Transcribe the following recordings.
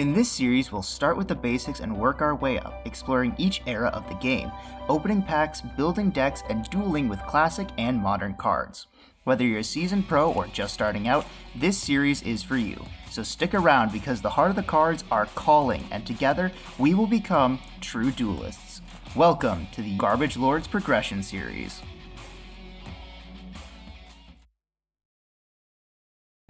In this series, we'll start with the basics and work our way up, exploring each era of the game, opening packs, building decks, and dueling with classic and modern cards. Whether you're a seasoned pro or just starting out, this series is for you. So stick around because the heart of the cards are calling, and together we will become true duelists. Welcome to the Garbage Lords Progression Series.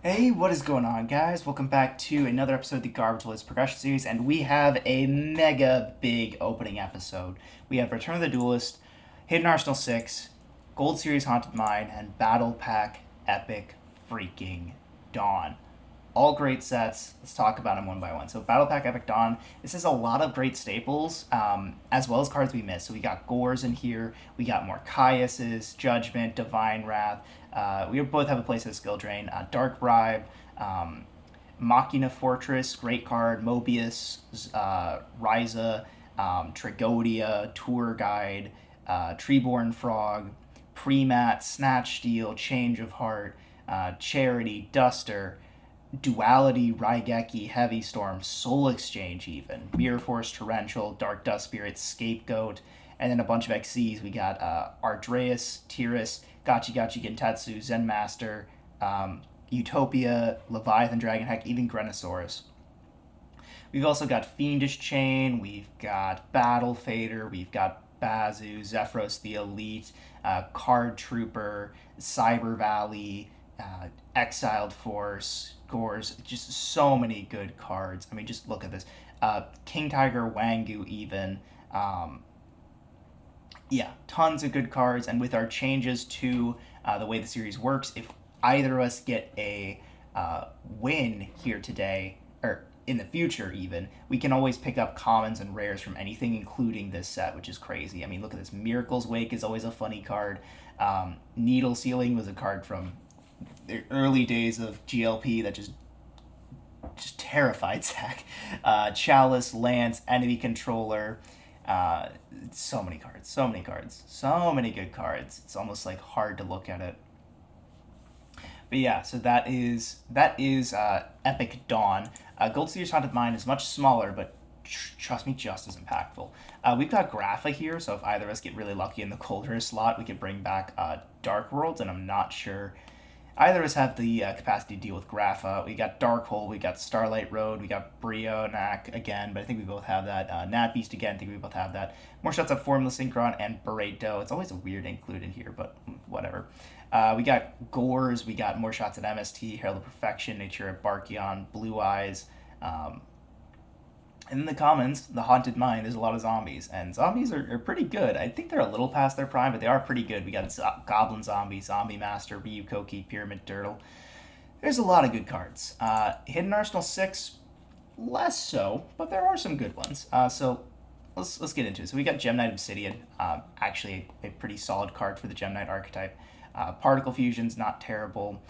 Hey, what is going on, guys? Welcome back to another episode of the Garbage Lords Progression Series, and we have a mega big opening episode. We have Return of the Duelist, Hidden Arsenal 6, Gold Series Haunted Mine, and Battle Pack Epic freaking Dawn. All great sets. Let's talk about them one by one. So Battle Pack Epic Dawn, this has a lot of great staples, as well as cards we missed. So we got Gores in here, we got more Caiuses, Judgment, Divine Wrath. We both have a place of skill drain. Dark Bribe, Machina Fortress, great card. Mobius, Ryza, Tragodia, Tour Guide, Treeborn Frog, Premat, Snatch Steel, Change of Heart, Charity, Duster, Duality, Raigeki, Heavy Storm, Soul Exchange even, Mirror Force, Torrential, Dark Dust Spirit, Scapegoat, and then a bunch of XCs. We got Ardreus, Tyrus, Gachi Gachi Gentetsu, Zen Master, Utopia, Leviathan Dragon Heck, even Grenosaurus. We've also got Fiendish Chain, we've got Battle Fader, we've got Bazu, Zephyros the Elite, Card Trooper, Cyber Valley, Exiled Force, Gores, just so many good cards. I mean, just look at this. King Tiger, Wangu even. Tons of good cards. And with our changes to the way the series works, if either of us get a win here today, or in the future even, we can always pick up commons and rares from anything, including this set, which is crazy. I mean, look at this. Miracle's Wake is always a funny card. Needle Sealing was a card from the early days of GLP that just terrified Zach. Chalice, Lance, Enemy Controller. So many cards, so many good cards. It's almost like hard to look at it. But yeah, so that is Epic Dawn. Gold Series Haunted Mine is much smaller, but trust me, just as impactful. We've got Grapha here, so if either of us get really lucky in the colder slot, we could bring back Dark Worlds, and I'm not sure either of us have the capacity to deal with Grapha. We got Darkhold, we got Starlight Road, we got Brionac again, but I think we both have that. Nat Beast again, I think we both have that. More shots of Formula Synchron and Barreto. It's always a weird include in here, but whatever. We got Gores, we got more shots at MST, Herald of Perfection, Nature of Barkion, Blue Eyes. And in the commons, the Haunted Mine, there's a lot of zombies, and zombies are pretty good. I think they're a little past their prime, but they are pretty good. We got Goblin Zombie, Zombie Master, Ryukoki, Pyramid Turtle. There's a lot of good cards. Hidden Arsenal 6, less so, but there are some good ones. So let's get into it. So we got Gem Knight Obsidian, actually a pretty solid card for the Gem Knight archetype. Particle Fusion's not terrible.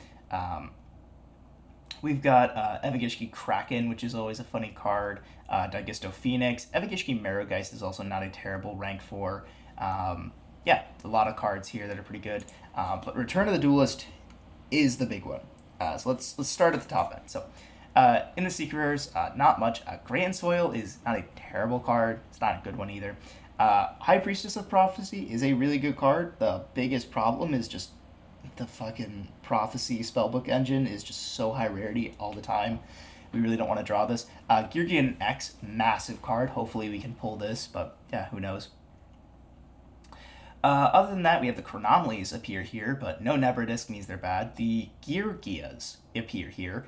We've got Evagishki Kraken, which is always a funny card. Dagisto Phoenix. Evagishki Marogeist is also not a terrible rank 4. A lot of cards here that are pretty good. But Return of the Duelist is the big one. So let's start at the top end. So in the Secret Rares, not much. Grand Soil is not a terrible card. It's not a good one either. High Priestess of Prophecy is a really good card. The biggest problem is just the fucking Prophecy spellbook engine is just so high rarity all the time. We really don't want to draw this. Geargian X, massive card. Hopefully we can pull this, but yeah, who knows. Other than that, we have the Chronomalies appear here, but no Neverdisk means they're bad. The Geargias appear here.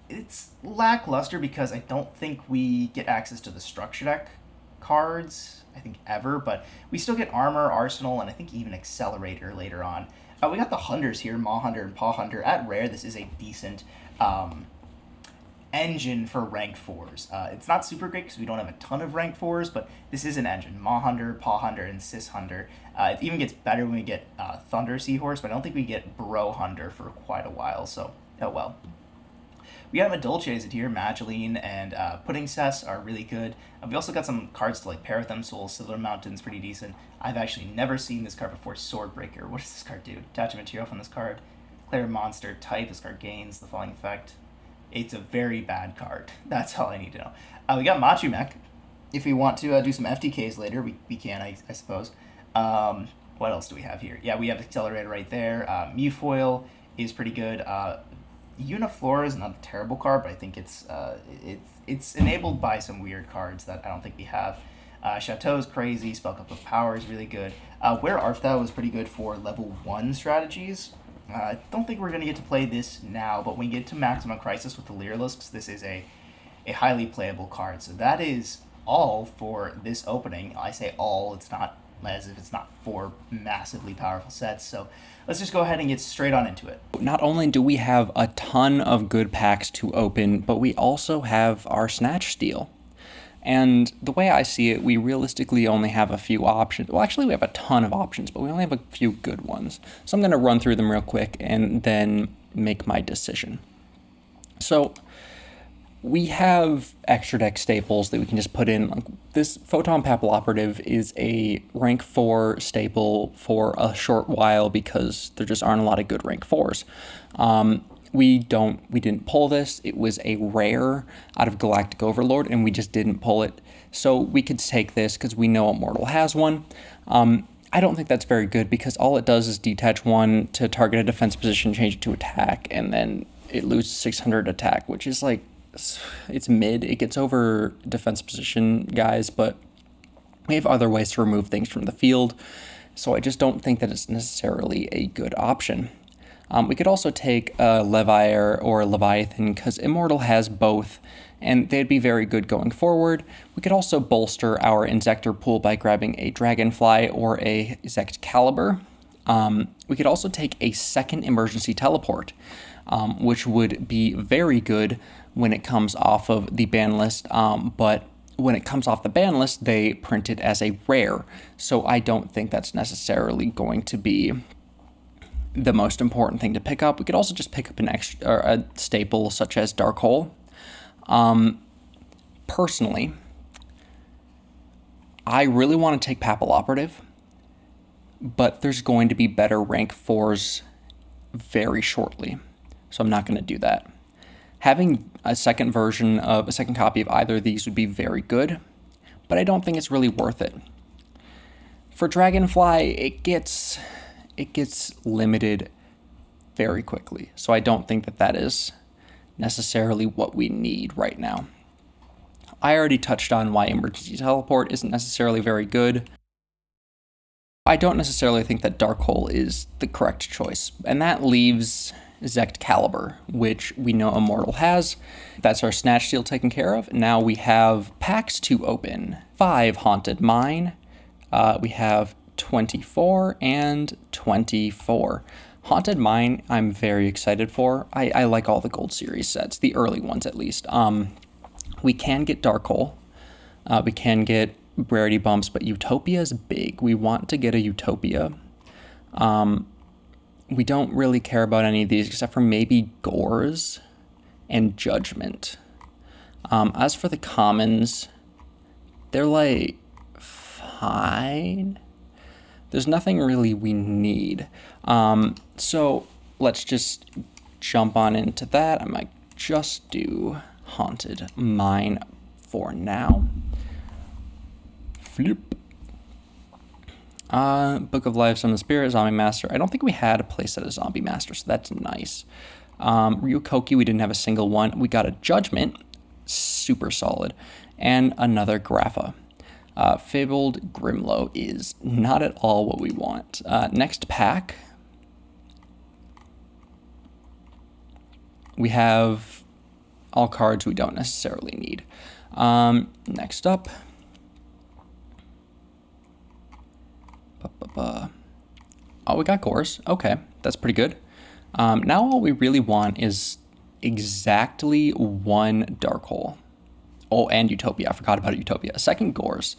It's lackluster because I don't think we get access to the structure deck cards, I think, ever, but we still get Armor, Arsenal, and I think even Accelerator later on. We got the Hunters here, Maw Hunter and Paw Hunter. At rare, this is a decent engine for rank 4s. It's not super great because we don't have a ton of rank 4s, but this is an engine. Maw Hunter, Paw Hunter, and Sis Hunter. It even gets better when we get Thunder Seahorse, but I don't think we get Bro Hunter for quite a while, so oh well. We have Madolches here, Mageline and Pudding Cess are really good. We also got some cards to like pair with them. Soul Silver Mountain's pretty decent. I've actually never seen this card before, Swordbreaker. What does this card do? Attach a material from this card. Declare a monster type. This card gains the following effect. It's a very bad card. That's all I need to know. We got Machu Mech. If we want to do some FTKs later, we can, I suppose. What else do we have here? Yeah, we have Accelerator right there. Mufoil is pretty good. Uniflora is not a terrible card, but I think it's enabled by some weird cards that I don't think we have. Chateau is crazy. Spellcup of Power is really good. Where Art Thou is pretty good for level 1 strategies. I don't think we're going to get to play this now, but when we get to Maximum Crisis with the Lyrilisks, this is a highly playable card. So that is all for this opening. I say all, it's not as if it's not 4 massively powerful sets. So let's just go ahead and get straight on into it. Not only do we have a ton of good packs to open, but we also have our Snatch Steal. And the way I see it, we realistically only have a few options. Well, actually, we have a ton of options, but we only have a few good ones. So I'm going to run through them real quick and then make my decision. So we have extra deck staples that we can just put in. Like this Photon Papilloperative is a rank 4 staple for a short while because there just aren't a lot of good rank 4s. We didn't pull this. It was a rare out of Galactic Overlord, and we just didn't pull it. So we could take this because we know Immortal has one. I don't think that's very good because all it does is detach 1 to target a defense position, change it to attack, and then it loses 600 attack, which is like, it's mid. It gets over defense position guys, but we have other ways to remove things from the field. So I just don't think that it's necessarily a good option. We could also take a Levier or a Leviathan because Immortal has both, and they'd be very good going forward. We could also bolster our Inzektor pool by grabbing a Dragonfly or a Zect Caliber. We could also take a second emergency teleport, which would be very good when it comes off of the ban list, but when it comes off the ban list, they print it as a rare, so I don't think that's necessarily going to be the most important thing to pick up. We could also just pick up an extra or a staple such as Dark Hole. Personally, I really want to take Papilloperative, but there's going to be better rank 4s very shortly, so I'm not going to do that. Having a second copy of either of these would be very good, but I don't think it's really worth it. For Dragonfly, it gets limited very quickly. So I don't think that is necessarily what we need right now. I already touched on why Emergency Teleport isn't necessarily very good. I don't necessarily think that Dark Hole is the correct choice. And that leaves Zect Caliber, which we know Immortal has. That's our Snatch Steal taken care of. Now we have packs to open. 5 Haunted Mine. We have 24 and 24. Haunted Mine, I'm very excited for. I like all the Gold Series sets, the early ones at least. We can get Dark Hole. We can get rarity bumps, but Utopia is big. We want to get a Utopia. We don't really care about any of these except for maybe Gores and Judgment. As for the commons, they're like fine. There's nothing really we need. So let's just jump on into that. I might just do Haunted Mine for now. Flip. Book of Life, Summon the Spirit, Zombie Master. I don't think we had a playset of Zombie Master, so that's nice. Ryukoki, we didn't have a single one. We got a Judgment, super solid, and another Grapha. Fabled Grimlow is not at all what we want. Next pack, we have all cards we don't necessarily need. Next up, oh, we got Gores. Okay, that's pretty good. Now all we really want is exactly 1 Dark Hole. Oh, and Utopia. I forgot about Utopia. A second Gores.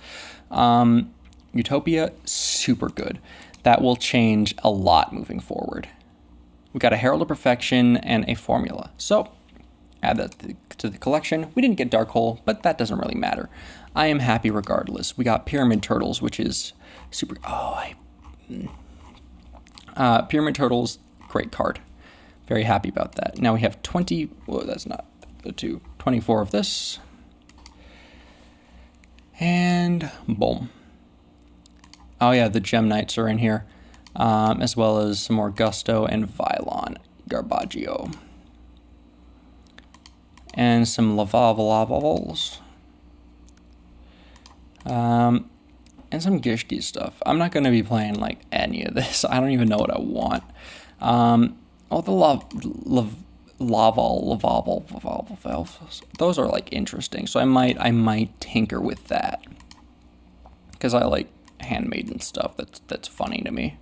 Utopia, super good. That will change a lot moving forward. We got a Herald of Perfection and a Formula. So, add that to the collection. We didn't get Dark Hole, but that doesn't really matter. I am happy regardless. We got Pyramid Turtles, which is super... Pyramid Turtles, great card. Very happy about that. Now we have 20... Whoa, that's the two. 24 of this. And boom. Oh yeah, the Gem Knights are in here, as well as some more Gusto and Vylon Garbaggio. And some Lavalavals. And some Gishki stuff. I'm not going to be playing like any of this. I don't even know what I want. All the Laval, those are like interesting. So I might tinker with that. Because I like handmaiden stuff that's funny to me.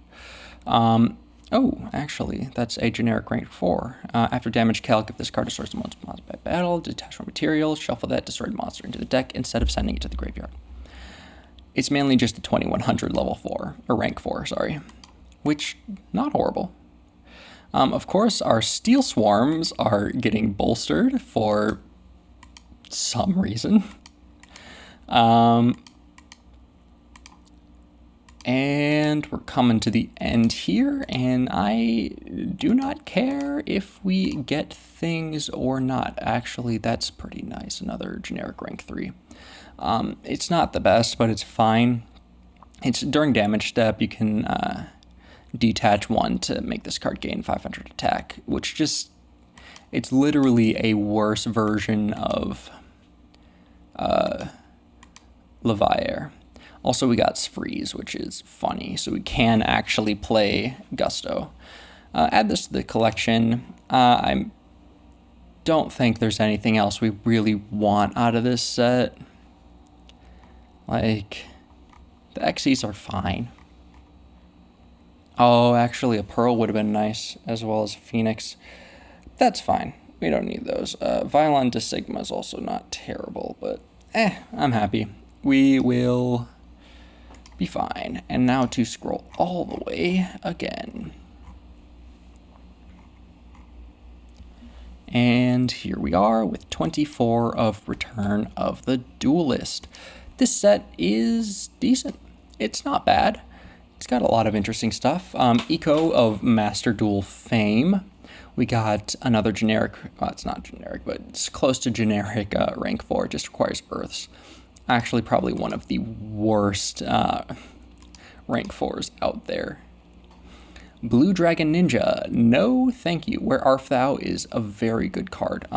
Oh, actually, that's a generic rank 4. After damage calc, if this card destroys the monster by battle, detach from material, shuffle that destroyed monster into the deck instead of sending it to the graveyard. It's mainly just a 2100 level 4, or rank 4, sorry. Which, not horrible. Of course, our Steel Swarms are getting bolstered for some reason. And we're coming to the end here, and I do not care if we get things or not. Actually, that's pretty nice. Another generic rank 3. It's not the best, but it's fine. It's during damage step, you can detach 1 to make this card gain 500 attack, which just, it's literally a worse version of Levier. Also, we got Freeze, which is funny, so we can actually play Gusto. Add this to the collection. I don't think there's anything else we really want out of this set. Like, the Xyz are fine. Oh, actually, a Pearl would have been nice, as well as Phoenix. That's fine. We don't need those. Vylon to Sigma is also not terrible, but I'm happy. We will be fine. And now to scroll all the way again. And here we are with 24 of Return of the Duelist. This set is decent. It's not bad. It's got a lot of interesting stuff. Eco of Master Duel fame. We got another generic, well, it's not generic, but it's close to generic rank 4. It just requires Earths. Actually, probably one of the worst rank 4s out there. Blue Dragon Ninja. No, thank you. Where Art Thou is a very good card.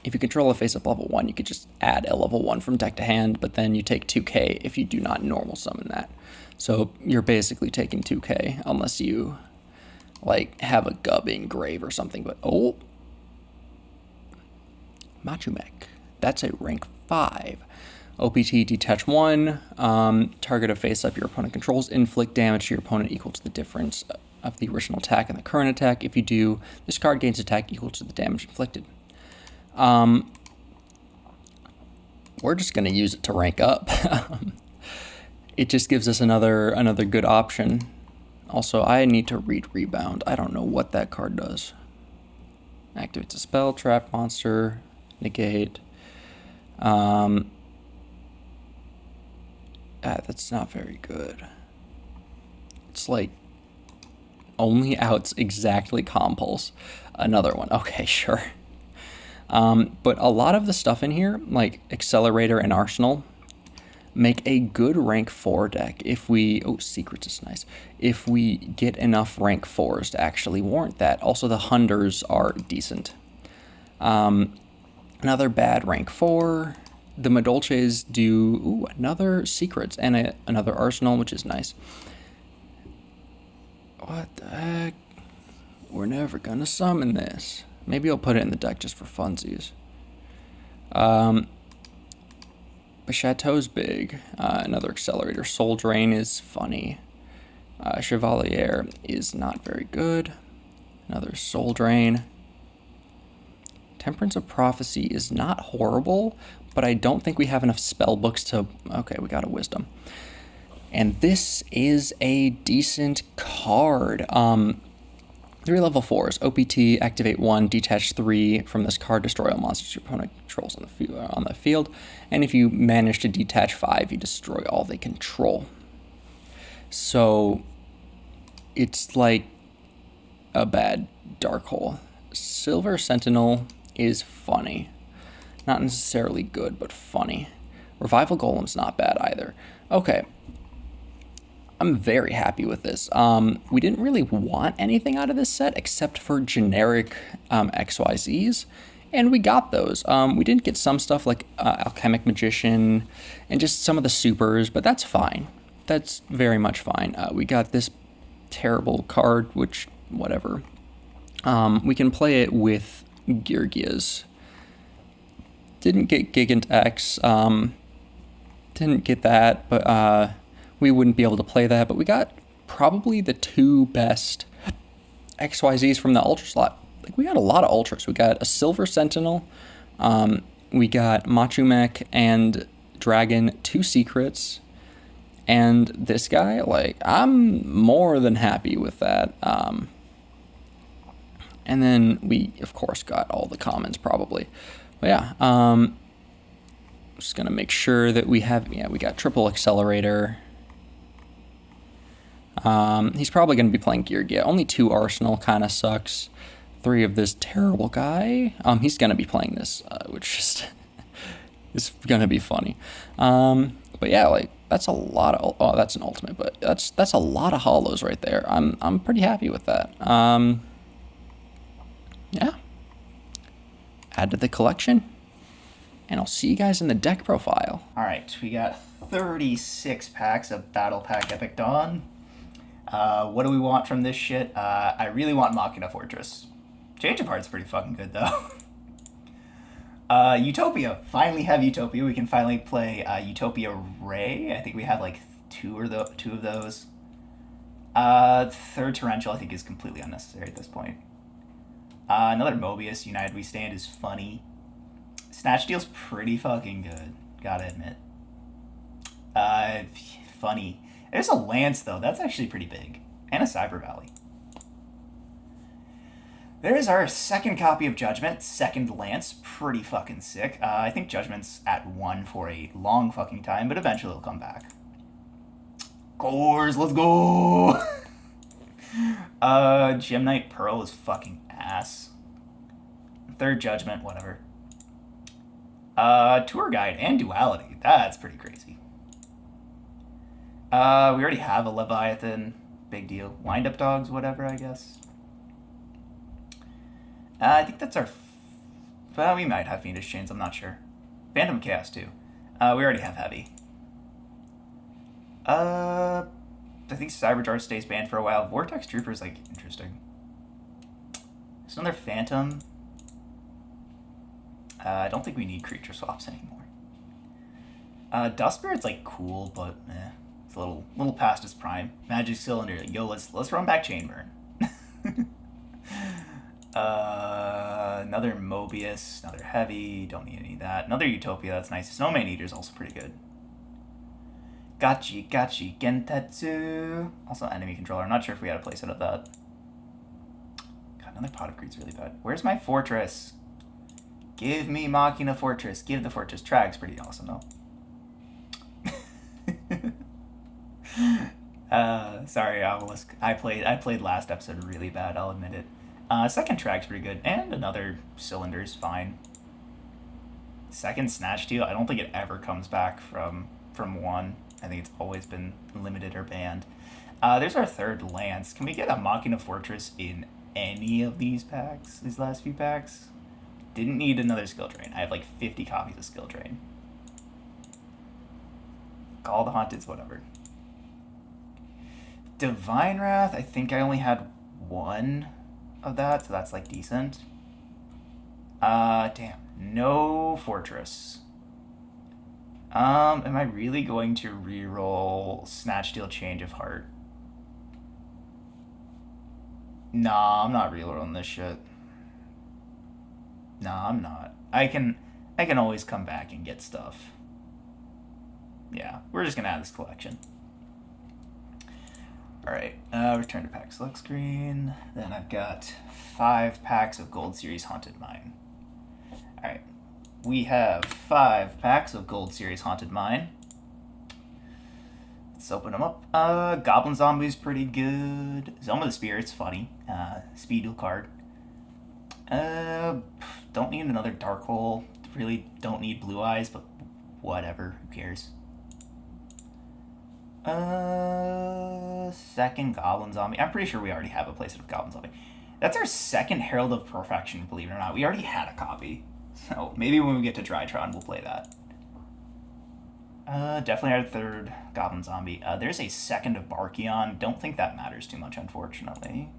If you control a face-up level 1, you could just add a level 1 from deck to hand, but then you take 2k if you do not normal summon that. So you're basically taking 2k, unless you, like, have a gubbing grave or something. But, oh, Machumek. That's a rank 5. OPT, detach 1, target a face-up your opponent controls, inflict damage to your opponent equal to the difference of the original attack and the current attack. If you do, this card gains attack equal to the damage inflicted. We're just going to use it to rank up. It just gives us another good option. Also, I need to read Rebound. I don't know what that card does. Activates a spell, trap monster, negate. That's not very good. It's like only outs exactly compulse. Another one. Okay, sure. But a lot of the stuff in here, like Accelerator and Arsenal, make a good rank 4 deck if we... Oh, Secrets is nice. If we get enough rank 4s to actually warrant that. Also, the Hunders are decent. Another bad rank 4. The Madolches do another Secrets and another Arsenal, which is nice. What the heck? We're never gonna summon this. Maybe I'll put it in the deck just for funsies. But Chateau's big. Another Accelerator. Soul Drain is funny. Chevalier is not very good. Another Soul Drain. Temperance of Prophecy is not horrible, but I don't think we have enough spell books to... Okay, we got a Wisdom. And this is a decent card. 3 level 4s. OPT, activate 1, detach 3 from this card, destroy all monsters your opponent controls on the field. And if you manage to detach 5, you destroy all they control. So it's like a bad Dark Hole. Silver Sentinel is funny. Not necessarily good, but funny. Revival Golem's not bad either. Okay, I'm very happy with this. We didn't really want anything out of this set except for generic XYZs, and we got those. We didn't get some stuff like Alchemic Magician and just some of the supers, but that's fine. That's very much fine. We got this terrible card, which, whatever. We can play it with Geargias. Didn't get Gigant X. Didn't get that, but we wouldn't be able to play that. But we got probably the two best XYZs from the Ultra slot. Like, we got a lot of Ultras. We got a Silver Sentinel. We got Machumek and Dragon, 2 secrets. And this guy, like, I'm more than happy with that. And then we, of course, got all the commons probably. But yeah, just going to make sure that we have, we got Triple Accelerator. He's probably going to be playing Geargia. Only 2 Arsenal kind of sucks. 3 of this terrible guy. He's going to be playing this, which just is going to be funny. But yeah, like, that's a lot of, oh, that's an ultimate, but that's a lot of hollows right there. I'm pretty happy with that. Yeah. Add to the collection, and I'll see you guys in the deck profile. All right, we got 36 packs of Battle Pack Epic Dawn. What do we want from this shit? I really want Machina Fortress. Change of Heart's pretty fucking good, though. Utopia. Finally have Utopia. We can finally play Utopia Ray. I think we have like two of those. Third Torrential I think is completely unnecessary at this point. Another Mobius, United We Stand, is funny. Snatch Deal's pretty fucking good, gotta admit. Funny. There's a Lance, though. That's actually pretty big. And a Cyber Valley. There's our second copy of Judgment, second Lance. Pretty fucking sick. I think Judgment's at 1 for a long fucking time, but eventually it'll come back. Cores, let's go! Gem Knight Pearl is fucking ass. Third Judgment, whatever. Tour Guide and Duality. That's pretty crazy. We already have a Leviathan. Big deal. Wind Up Dogs, whatever, I guess. I think that's our... Well, we might have Fiendish Chains, I'm not sure. Phantom Chaos, too. We already have Heavy. I think Cyberjar stays banned for a while. Vortex Trooper is, like, interesting. There's another Phantom. I don't think we need creature swaps anymore. Dust Spirit's, like, cool, but, it's a little past its prime. Magic Cylinder. Yo, let's run back Chainburn. Another Mobius, another Heavy, don't need any of that. Another Utopia, that's nice. Snowman Eater's also pretty good. Gachi Gentetsu. Also enemy controller. I'm not sure if we had a playset of that. God, another Pot of Greed's really bad. Where's my Fortress? Give me Machina Fortress. Give the Fortress. Trag's pretty awesome, though. Sorry, I played last episode really bad, I'll admit it. Second Trag's pretty good, and another Cylinder's fine. Second Snatch Deal, I don't think it ever comes back from 1. I think it's always been limited or banned. There's our third Lance. Can we get a Machina Fortress in any of these packs, these last few packs? Didn't need another Skill Drain. I have like 50 copies of Skill Drain. Call the Haunted's, whatever. Divine Wrath, I think I only had 1 of that, so that's like decent. Damn. No Fortress. Am I really going to reroll Snatch Deal Change of Heart? Nah, I'm not rerolling this shit. Nah, I'm not. I can always come back and get stuff. Yeah, we're just gonna add this collection. Alright, return to pack select screen. Then I've got 5 packs of Gold Series Haunted Mine. Alright, we have 5 packs of Gold Series Haunted Mine. Let's open them up. Goblin Zombie's pretty good. Zone of the Spirit's funny. Speed dual card. Don't need another dark hole. Really don't need blue eyes, but whatever. Who cares? Second Goblin Zombie. I'm pretty sure we already have a playset of Goblin Zombie. That's our second Herald of Perfection, believe it or not. We already had a copy. So maybe when we get to Drytron, we'll play that. Definitely our third Goblin Zombie. There's a second of Barkion. Don't think that matters too much, unfortunately.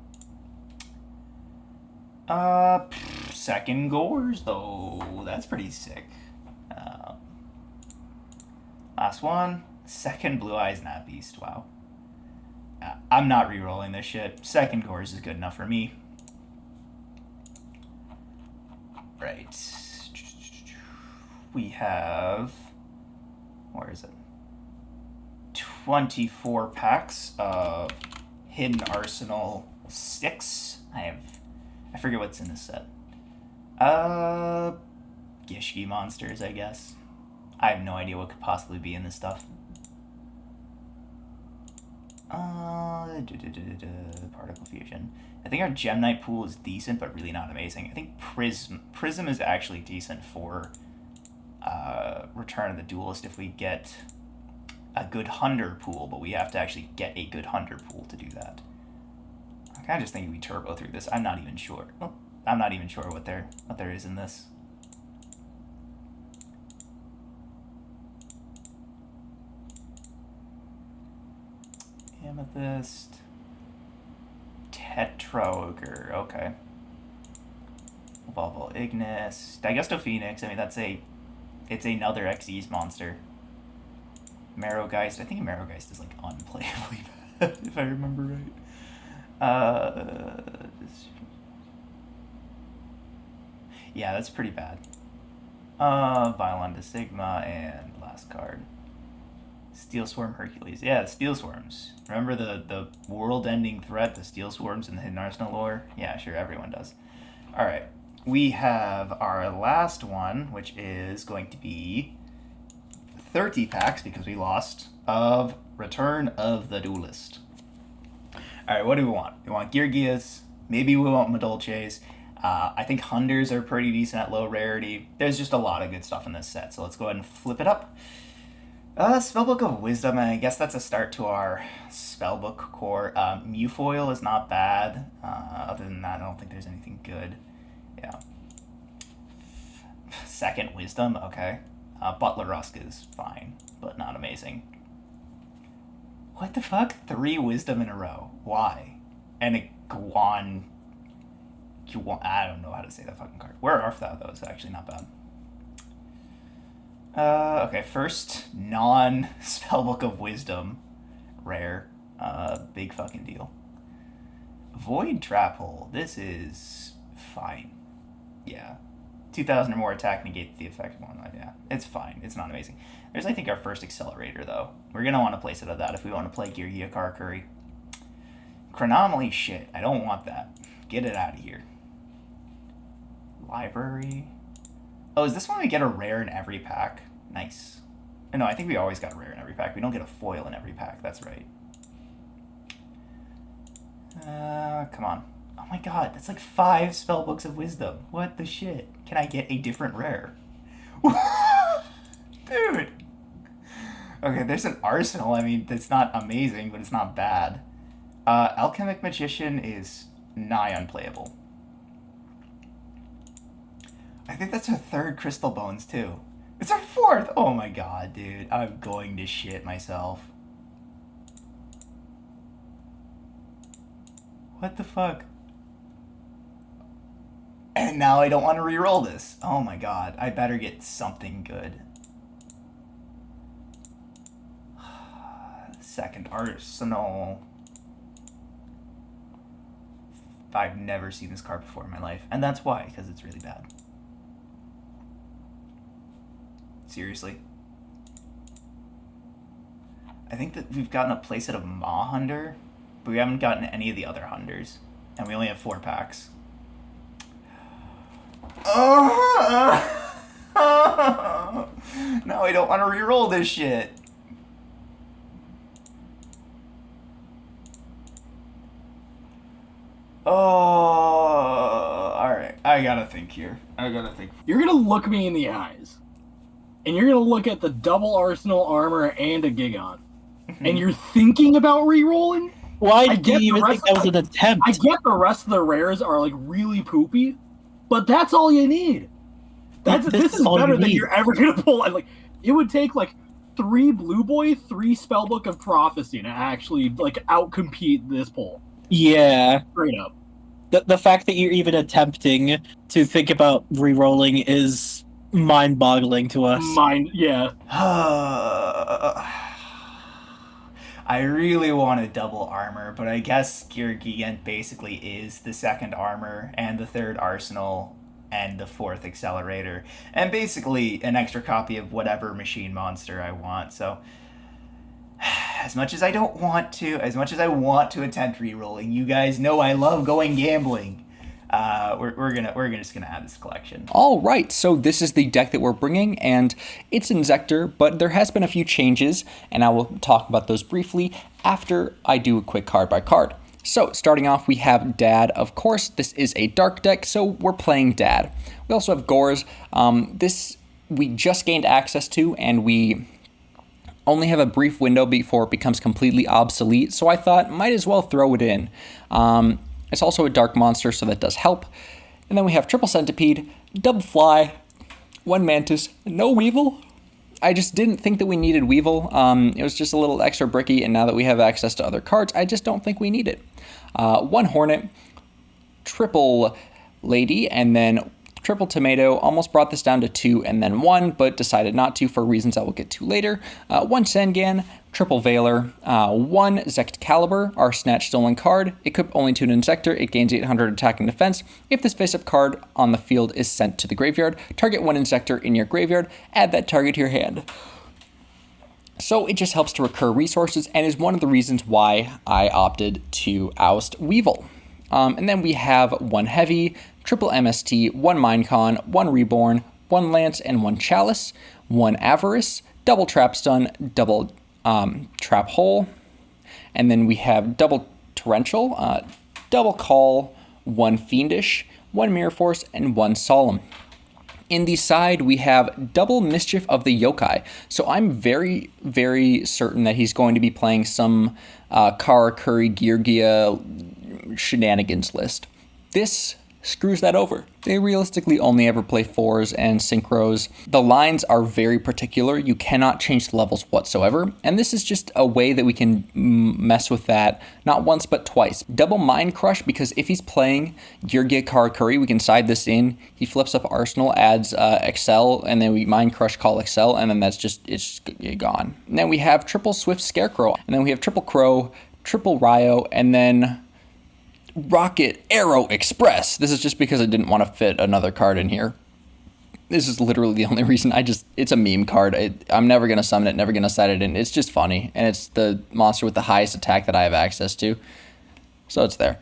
Second Gores, though. That's pretty sick. Last one. Second Blue Eyes Nat Beast. Wow. I'm not re-rolling this shit. Second Gores is good enough for me. Right. We have... Where is it? 24 packs of Hidden Arsenal 6. I forget what's in this set. Gishki monsters, I guess. I have no idea what could possibly be in this stuff. Particle Fusion. I think our Gem Knight pool is decent, but really not amazing. I think Prism is actually decent for Return of the Duelist if we get a good Hunter pool, but we have to actually get a good Hunter pool to do that. I'm kind of just thinking we turbo through this. I'm not even sure. Oh, I'm not even sure what there is in this. Amethyst. Tetra-Ogre, okay. Volvo Ignis. Digesto Phoenix, I mean it's another Xyz monster. Marrowgeist, I think Marrowgeist is like unplayably bad, if I remember right. Yeah, that's pretty bad. Violon de Sigma, and last card. Steel Swarm Hercules. Yeah, Steel Swarms. Remember the world-ending threat, the Steel Swarms in the Hidden Arsenal lore? Yeah, sure, everyone does. Alright, we have our last one, which is going to be 30 packs, because we lost, of Return of the Duelist. Alright, what do we want? We want Geargias, maybe we want Madolches. I think Hunters are pretty decent at low rarity. There's just a lot of good stuff in this set, so let's go ahead and flip it up. Spellbook of Wisdom, and I guess that's a start to our Spellbook core. Mewfoil is not bad. Other than that, I don't think there's anything good. Yeah. Second Wisdom, okay. Butler Rusk is fine, but not amazing. What the fuck? 3 Wisdom in a row. Why? And a Guan... I don't know how to say that fucking card. Where are thou, though? It's actually not bad. Okay, first non-Spellbook of Wisdom. Rare. Big fucking deal. Void Trap Hole. This is fine. Yeah. 2,000 or more attack negates the effect one. Yeah, it's fine. It's not amazing. There's, I think, our first Accelerator, though. We're going to want to place it at that if we want to play Geargia Karakuri. Chronomaly, shit. I don't want that. Get it out of here. Library. Oh, is this when we get a rare in every pack? Nice. No, I think we always got a rare in every pack. We don't get a foil in every pack. That's right. Come on. Oh my god, that's like 5 Spellbooks of Wisdom. What the shit? Can I get a different rare? Dude! Okay, there's an Arsenal. I mean, it's not amazing, but it's not bad. Alchemic Magician is nigh unplayable. I think that's our 3rd Crystal Bones, too. It's our 4th! Oh my god, dude. I'm going to shit myself. What the fuck? And now I don't want to re-roll this. Oh my god. I better get something good. Second Arsenal. I've never seen this card before in my life. And that's why, because it's really bad. Seriously. I think that we've gotten a playset of Maw Hunter, but we haven't gotten any of the other Hunters. And we only have 4 packs. No, I don't want to re-roll this shit. Oh, alright. I gotta think here. You're gonna look me in the eyes, and you're gonna look at the double Arsenal armor and a Gigon, and you're thinking about re-rolling? Why do you even think that was an attempt? I get the rest of the rares are like really poopy, but that's all you need. This is better than you're ever gonna pull. Like, it would take like 3 Blue Boy, 3 Spellbook of Prophecy to actually like outcompete this pull. Yeah. Straight up. The fact that you're even attempting to think about re-rolling is mind-boggling to us. Yeah. I really wanted double armor, but I guess Gear Gigant basically is the second armor and the third arsenal and the fourth accelerator, and basically an extra copy of whatever machine monster I want. So as much as I want to attempt re-rolling, you guys know I love going gambling. We're just gonna add this collection. All right, so this is the deck that we're bringing, and it's Inzektor, but there has been a few changes, and I will talk about those briefly after I do a quick card by card. So starting off, we have Dad. Of course, this is a dark deck, so we're playing Dad. We also have Gores. This we just gained access to, and we only have a brief window before it becomes completely obsolete, so I thought might as well throw it in. It's also a dark monster, so that does help. And then we have Triple Centipede, Double Fly, 1 Mantis, no Weevil. I just didn't think that we needed Weevil. It was just a little extra bricky, and now that we have access to other cards, I just don't think we need it. 1 Hornet, Triple Lady, and then Triple Tomato. Almost brought this down to 2 and then 1, but decided not to for reasons I will get to later. 1 Sangan, Triple Veiler, 1 Zectcalibur, our Snatch Stolen card. Equipped only to an Inzektor, it gains 800 attack and defense. If this face-up card on the field is sent to the graveyard, target 1 Inzektor in your graveyard, add that target to your hand. So it just helps to recur resources and is one of the reasons why I opted to oust Weevil. And then we have 1 Heavy, Triple MST, 1 Minecon, 1 Reborn, 1 Lance, and 1 Chalice, 1 Avarice, double Trap Stun, double Trap Hole, and then we have double Torrential, double Call, 1 Fiendish, 1 Mirror Force, and 1 Solemn. In the side, we have double Mischief of the Yokai. So I'm very, very certain that he's going to be playing some Karakuri Geargia shenanigans list. This screws that over. They realistically only ever play 4s and synchros. The lines are very particular. You cannot change the levels whatsoever. And this is just a way that we can mess with that, not once, but twice. Double Mind Crush, because if he's playing Geargia Karakuri, we can side this in. He flips up Arsenal, adds Excel, and then we Mind Crush, call Excel, and then it's gone. And then we have Triple Swift Scarecrow, and then we have Triple Crow, Triple Ryo, and then Rocket Arrow Express. This is just because I didn't want to fit another card in here. This is literally the only reason. It's a meme card. I'm never going to summon it, never going to set it in. It's just funny, and it's the monster with the highest attack that I have access to. So it's there.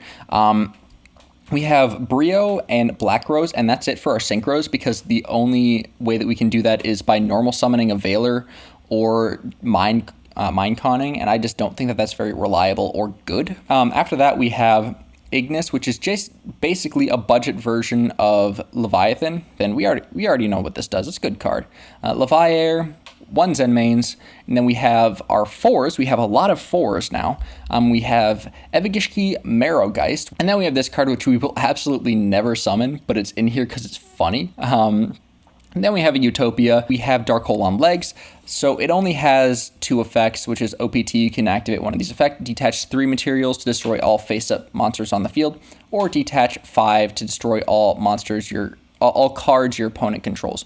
We have Brio and Black Rose, and that's it for our Synchros, because the only way that we can do that is by normal summoning a Veiler or Mind Conning, and I just don't think that that's very reliable or good. After that, we have Ignis, which is just basically a budget version of Leviathan. Then we already know what this does. It's a good card. Leviair, 1 Zen Mains, and then we have our 4s. We have a lot of 4s now. We have Evigishki Marrowgeist, and then we have this card which we will absolutely never summon, but it's in here because it's funny. And then we have a Utopia. We have Dark Hole on legs. So it only has 2 effects, which is OPT. You can activate one of these effects, detach 3 materials to destroy all face-up monsters on the field, or detach 5 to destroy all all cards your opponent controls.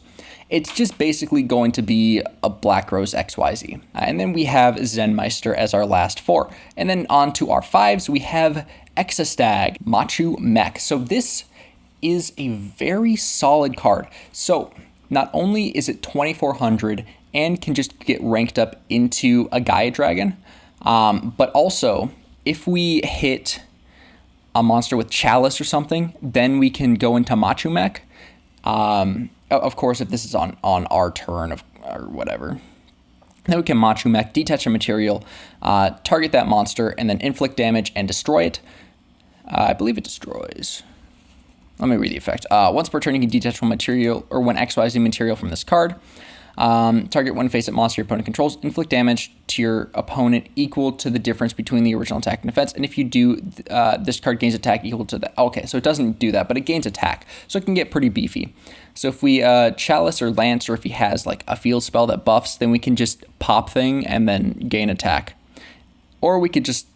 It's just basically going to be a Black Rose XYZ. And then we have Zenmeister as our last 4. And then on to our 5s, we have Exastag, Machu Mech. So this is a very solid card. So not only is it 2400 and can just get ranked up into a Gaia Dragon, but also if we hit a monster with Chalice or something, then we can go into Machu Mech. Of course, if this is on our turn or whatever. Then we can Machu Mech, detach a material, target that monster, and then inflict damage and destroy it. I believe it destroys. Let me read the effect. Once per turn, you can detach one material or one XYZ material from this card. Target one face-up monster your opponent controls. Inflict damage to your opponent equal to the difference between the original attack and defense. And if you do, this card gains attack equal to the... Okay, so it doesn't do that, but it gains attack. So it can get pretty beefy. So if we Chalice or Lance, or if he has like a field spell that buffs, then we can just pop thing and then gain attack. Or we could just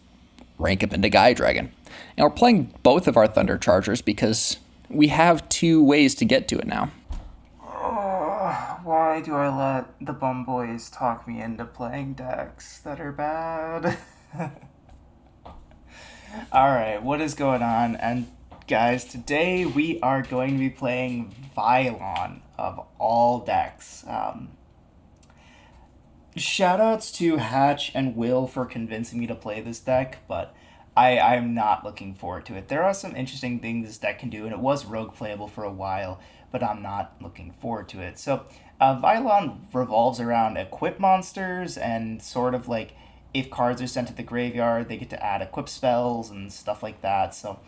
rank him into Gaia Dragon. And we're playing both of our Thunder Chargers because we have two ways to get to it now. Why do I let the bum boys talk me into playing decks that are bad? Alright, what is going on? And guys, today we are going to be playing Vylon of all decks. Shoutouts to Hatch and Will for convincing me to play this deck, but I'm not looking forward to it. There are some interesting things this deck can do, and it was rogue playable for a while, but I'm not looking forward to it. So, Vylon revolves around equip monsters, and sort of like, if cards are sent to the graveyard, they get to add equip spells and stuff like that. So,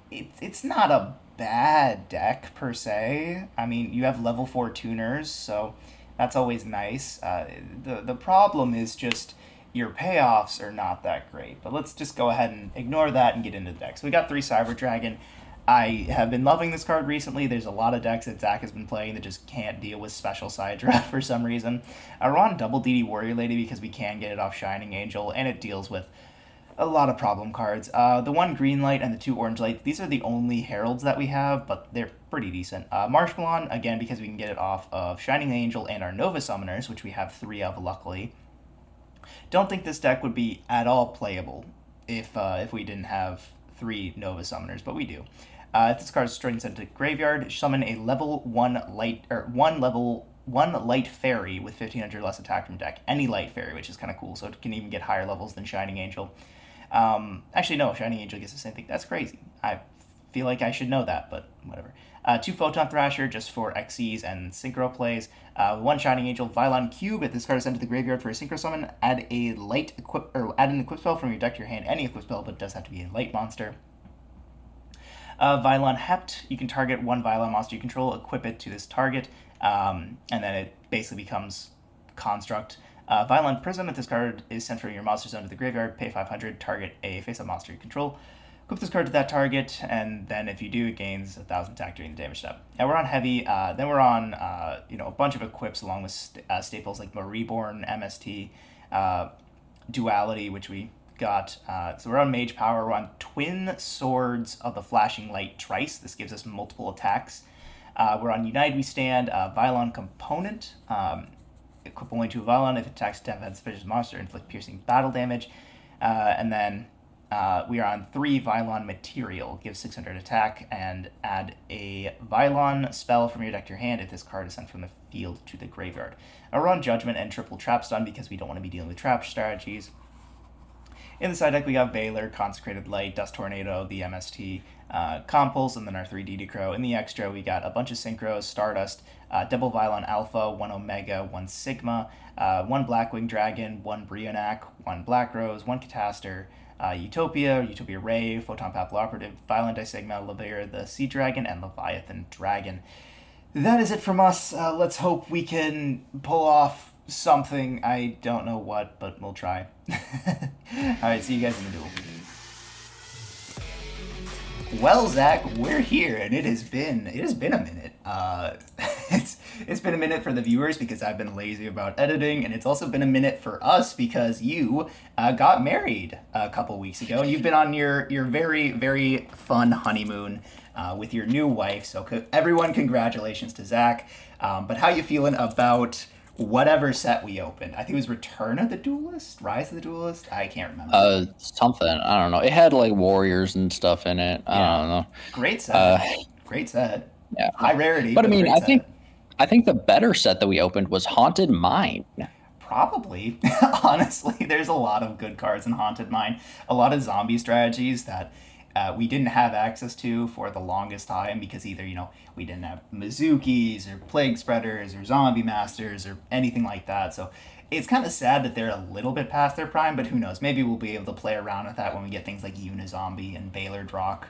it's not a bad deck, per se. I mean, you have level 4 tuners, so that's always nice. The problem is just your payoffs are not that great. But let's just go ahead and ignore that and get into the deck. So we got 3 Cyber Dragon. I have been loving this card recently. There's a lot of decks that Zach has been playing that just can't deal with Special Side Draft for some reason. We're on double DD Warrior Lady because we can get it off Shining Angel, and it deals with a lot of problem cards. The 1 green light and the 2 orange light, these are the only heralds that we have, but they're pretty decent. Marshmallow, again, because we can get it off of Shining Angel and our Nova Summoners, which we have 3 of, luckily. Don't think this deck would be at all playable if we didn't have 3 Nova Summoners, but we do. If this card is straight sent to graveyard, summon a level 1 light fairy with 1500 less attack from deck. Any light fairy, which is kind of cool, so it can even get higher levels than Shining Angel. Actually, no, Shining Angel gets the same thing. That's crazy. I feel like I should know that, but whatever. 2 Photon Thrasher just for XCs and Synchro plays. 1 Shining Angel, Vylon Cube. If this card is sent to the graveyard for a Synchro Summon, add an equip spell from your deck to your hand. Any equip spell, but it does have to be a light monster. Vylon Hept. You can target 1 Vylon monster you control, equip it to this target, and then it basically becomes Construct. Vylon Prism. If this card is sent from your monster zone to the graveyard, pay 500, target a face-up monster you control. Equip this card to that target, and then if you do, it gains 1,000 attack during the damage step. Now we're on heavy. Then we're on a bunch of equips along with staples like Reborn, MST, Duality, which we got. So we're on Mage Power. We're on Twin Swords of the Flashing Light Trice. This gives us multiple attacks. We're on United We Stand, Vylon Component. Equip only to Vylon if it attacks defense vicious monster, inflict piercing battle damage. And then we are on 3 Vylon Material, gives 600 attack, and add a Vylon spell from your deck to your hand if this card is sent from the field to the graveyard. Now we're on Judgment and triple Trap Stun because we don't want to be dealing with trap strategies. In the side deck, we got Valor, Consecrated Light, Dust Tornado, the MST, Compulse, and then our 3 DD Crow. In the extra, we got a bunch of Synchros, Stardust, Double Vylon Alpha, 1 Omega, 1 Sigma, 1 Blackwing Dragon, 1 Brionac, 1 Black Rose, 1 Cataster, Utopia Ray, Photon Papilloperative, Violent Disigma, Lavera the Sea Dragon, and Leviathan Dragon. That is it from us. Let's hope we can pull off something. I don't know what, but we'll try. Alright, see you guys in the duel. Well, Zach, we're here, and it has been a minute. It's been a minute for the viewers because I've been lazy about editing, and it's also been a minute for us because you got married a couple weeks ago, and you've been on your very, very fun honeymoon with your new wife. So everyone, congratulations to Zach. But how you feeling about whatever set we opened? I think it was Return of the Duelist, Rise of the Duelist. I can't remember. Something. I don't know. It had like warriors and stuff in it. I don't know. Great set. Great set. Yeah. High rarity. But I mean, I think the better set that we opened was Haunted Mine. Probably. Honestly, there's a lot of good cards in Haunted Mine. A lot of zombie strategies that we didn't have access to for the longest time because either, we didn't have Mizukis or Plague Spreaders or Zombie Masters or anything like that. So it's kind of sad that they're a little bit past their prime, but who knows? Maybe we'll be able to play around with that when we get things like Unizombie and Baylor Drock.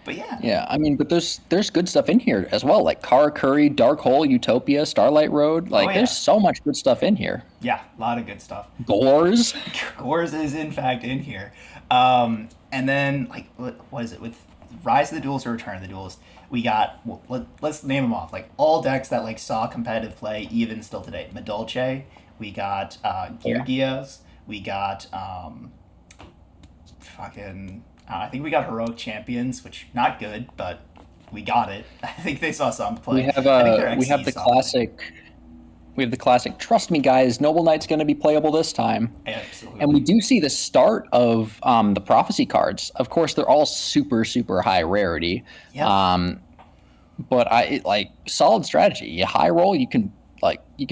But yeah. Yeah, I mean, but there's good stuff in here as well, like Kara Curry, Dark Hole, Utopia, Starlight Road. Oh Like, there's yeah. so much good stuff in here. Yeah, a lot of good stuff. Gores. Gores is in fact in here. And then like what is it with Rise of the Duelist or Return of the Duelist? We got let's name them off. Like all decks that like saw competitive play even still today. Medolce. We got Gear Yeah. Diaz. We got fucking. I think we got Heroic Champions, which not good, but we got it. I think they saw some We play. have I think their we have XC the saw play. classic. We have the classic. Trust me, guys. Noble Knight's going to be playable this time. Absolutely. And we do see the start of the prophecy cards. Of course, they're all super, super high rarity. Yep. But like solid strategy. You high roll, you can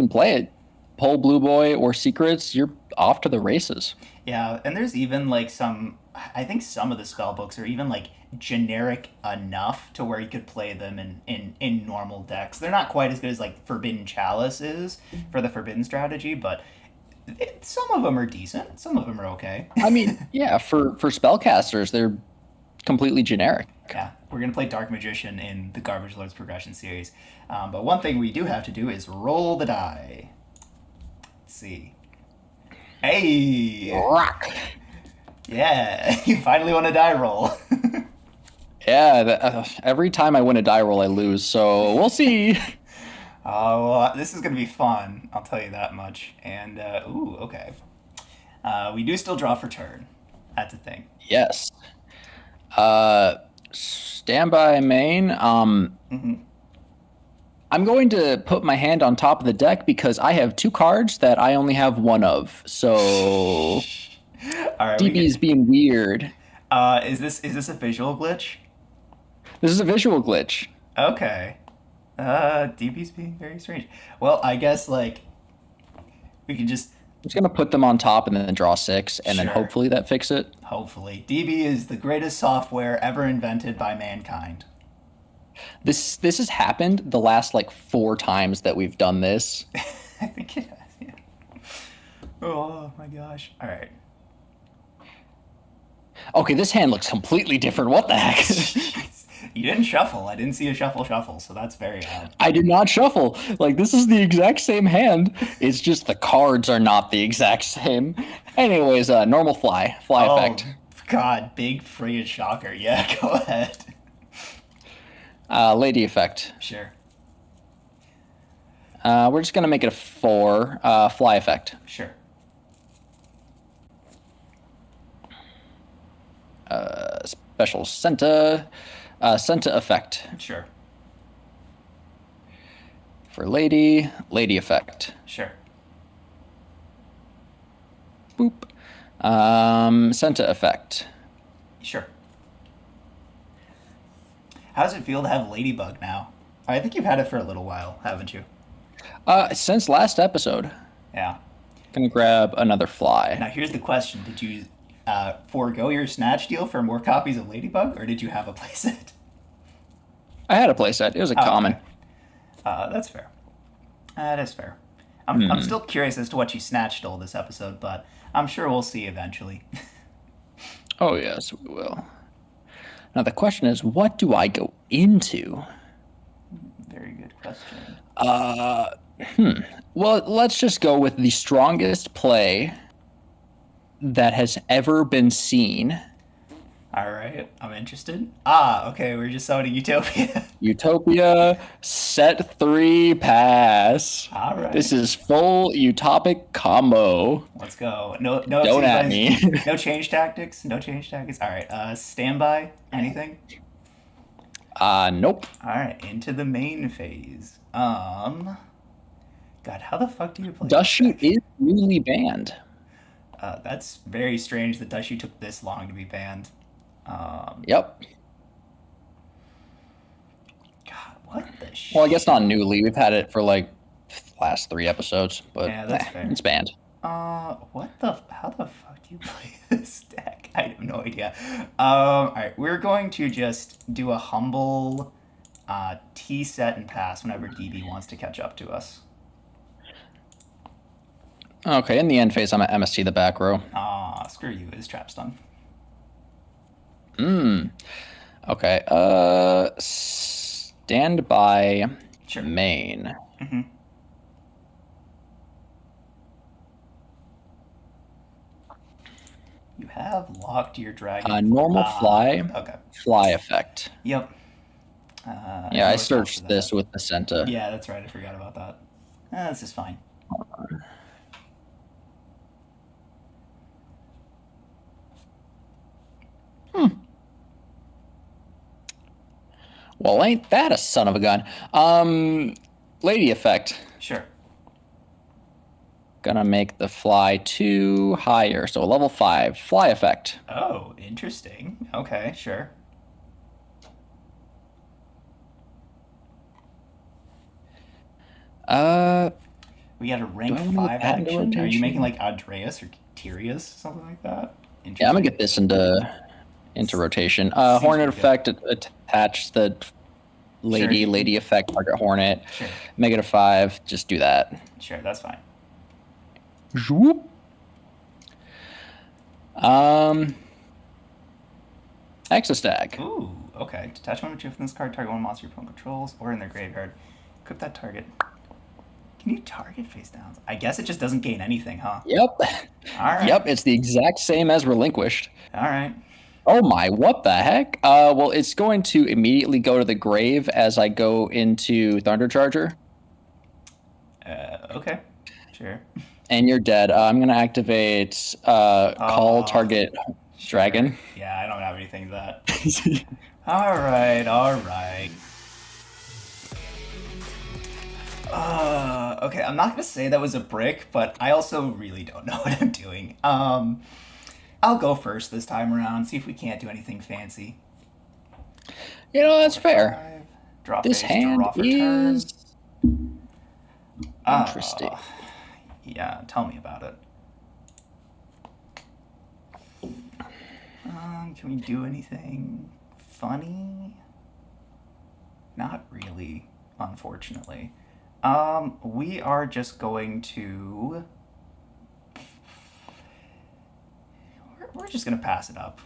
play it. Pull Blue Boy or Secrets, you're off to the races. Yeah, and there's even like some. I think some of the spell books are even like generic enough to where you could play them in normal decks. They're not quite as good as like Forbidden Chalice is for the Forbidden strategy, but some of them are decent. Some of them are okay. I mean, yeah, for spellcasters, they're completely generic. Yeah, we're gonna play Dark Magician in the Garbage Lords Progression series, but one thing we do have to do is roll the die. Let's see. Hey, Rock. yeah, you finally won a die roll. Yeah, every time I win a die roll, I lose. So we'll see. Oh, well, this is gonna be fun. I'll tell you that much. And ooh, okay. We do still draw for turn. That's a thing. Yes. Standby main. I'm going to put my hand on top of the deck because I have two cards that I only have one of. So All right. DB is being weird. Is this a visual glitch? This is a visual glitch. Okay. DB's being very strange. Well, I guess like we can just I'm just gonna put them on top and then draw 6, and then Sure. hopefully that fix it. hopefully DB is the greatest software ever invented by mankind. This has happened the last like 4 times that we've done this. I think it has. Yeah. Oh my gosh. All right. Okay, this hand looks completely different. What the heck? You didn't shuffle. I didn't see a shuffle, so that's very odd. I did not shuffle. Like, this is the exact same hand. It's just the cards are not the exact same. Anyways, normal fly effect. God, big friggin' shocker. Yeah, go ahead. Lady effect. Sure. We're just gonna make it a 4. Fly effect. Sure. Special Senta. Senta effect. Sure. For lady effect. Sure. Boop. Senta effect. Sure. How does it feel to have Ladybug now? I think you've had it for a little while, haven't you? Since last episode. Yeah. Gonna grab another fly. Now here's the question: did you forego your snatch deal for more copies of Ladybug, or did you have a playset? I had a playset. It was a common. Okay. That's fair. That is fair. I'm still curious as to what you snatched all this episode, but I'm sure we'll see eventually. Oh, yes, we will. Now, the question is, what do I go into? Very good question. Well, let's just go with the strongest play that has ever been seen. All right, I'm interested. Ah, okay, we're just summoning Utopia. Utopia, set 3 pass. All right. This is full utopic combo. Let's go. No, Don't at me. No change tactics. No change tactics. All right. Standby. Anything? Nope. All right. Into the main phase. God, how the fuck do you play? Dust Shoot is newly banned. That's very strange that Dust Shoot took this long to be banned. Yep. God, what the shit? Well, I guess not newly. We've had it for like last 3 episodes, but Yeah, that's fair. it's banned. How the fuck do you play this deck? I have no idea. All right, we're going to just do a humble T set and pass whenever DB wants to catch up to us. Okay, in the end phase, I'm at MST the back row. Screw you, is trap stun. Okay. Stand by Sure. main. Mm-hmm. You have locked your dragon. Normal fly. Okay. Fly effect. Yep. Yeah, no I response to searched that. this with the Senta. Yeah, that's right. I forgot about that. This is fine. Well, ain't that a son of a gun? Lady effect. Sure. Gonna make the fly 2 higher, so a level 5 fly effect. Oh, interesting. Okay, sure. We got a rank I wanna get 5 that into action. Are you making rotation? like Andreas or Tyrius, something like that? Interesting. Yeah, I'm gonna get this into rotation. Seems Hornet pretty good. effect, attach the lady Sure. lady effect, target Hornet. Sure. Make it a 5. Just do that. Sure, that's fine. Zoop. Exostag. Ooh, okay. Detach one from this card, target one monster your opponent controls, or in their graveyard. Equip that target. Can you target face down? I guess it just doesn't gain anything, huh? Yep. Alright. Yep, it's the exact same as relinquished. Alright. Oh my, what the heck? Well, it's going to immediately go to the grave as I go into Thundercharger. Okay. Sure. And you're dead. I'm going to activate call target dragon. Yeah, I don't have anything to that. Alright. Okay, I'm not gonna say that was a brick, but I also really don't know what I'm doing. I'll go first this time around, see if we can't do anything fancy. You know, that's fair. Drop This face, hand draw for turn. is interesting. Yeah, tell me about it. Can we do anything funny? Not really, unfortunately. We are just going to... We're just gonna pass it up.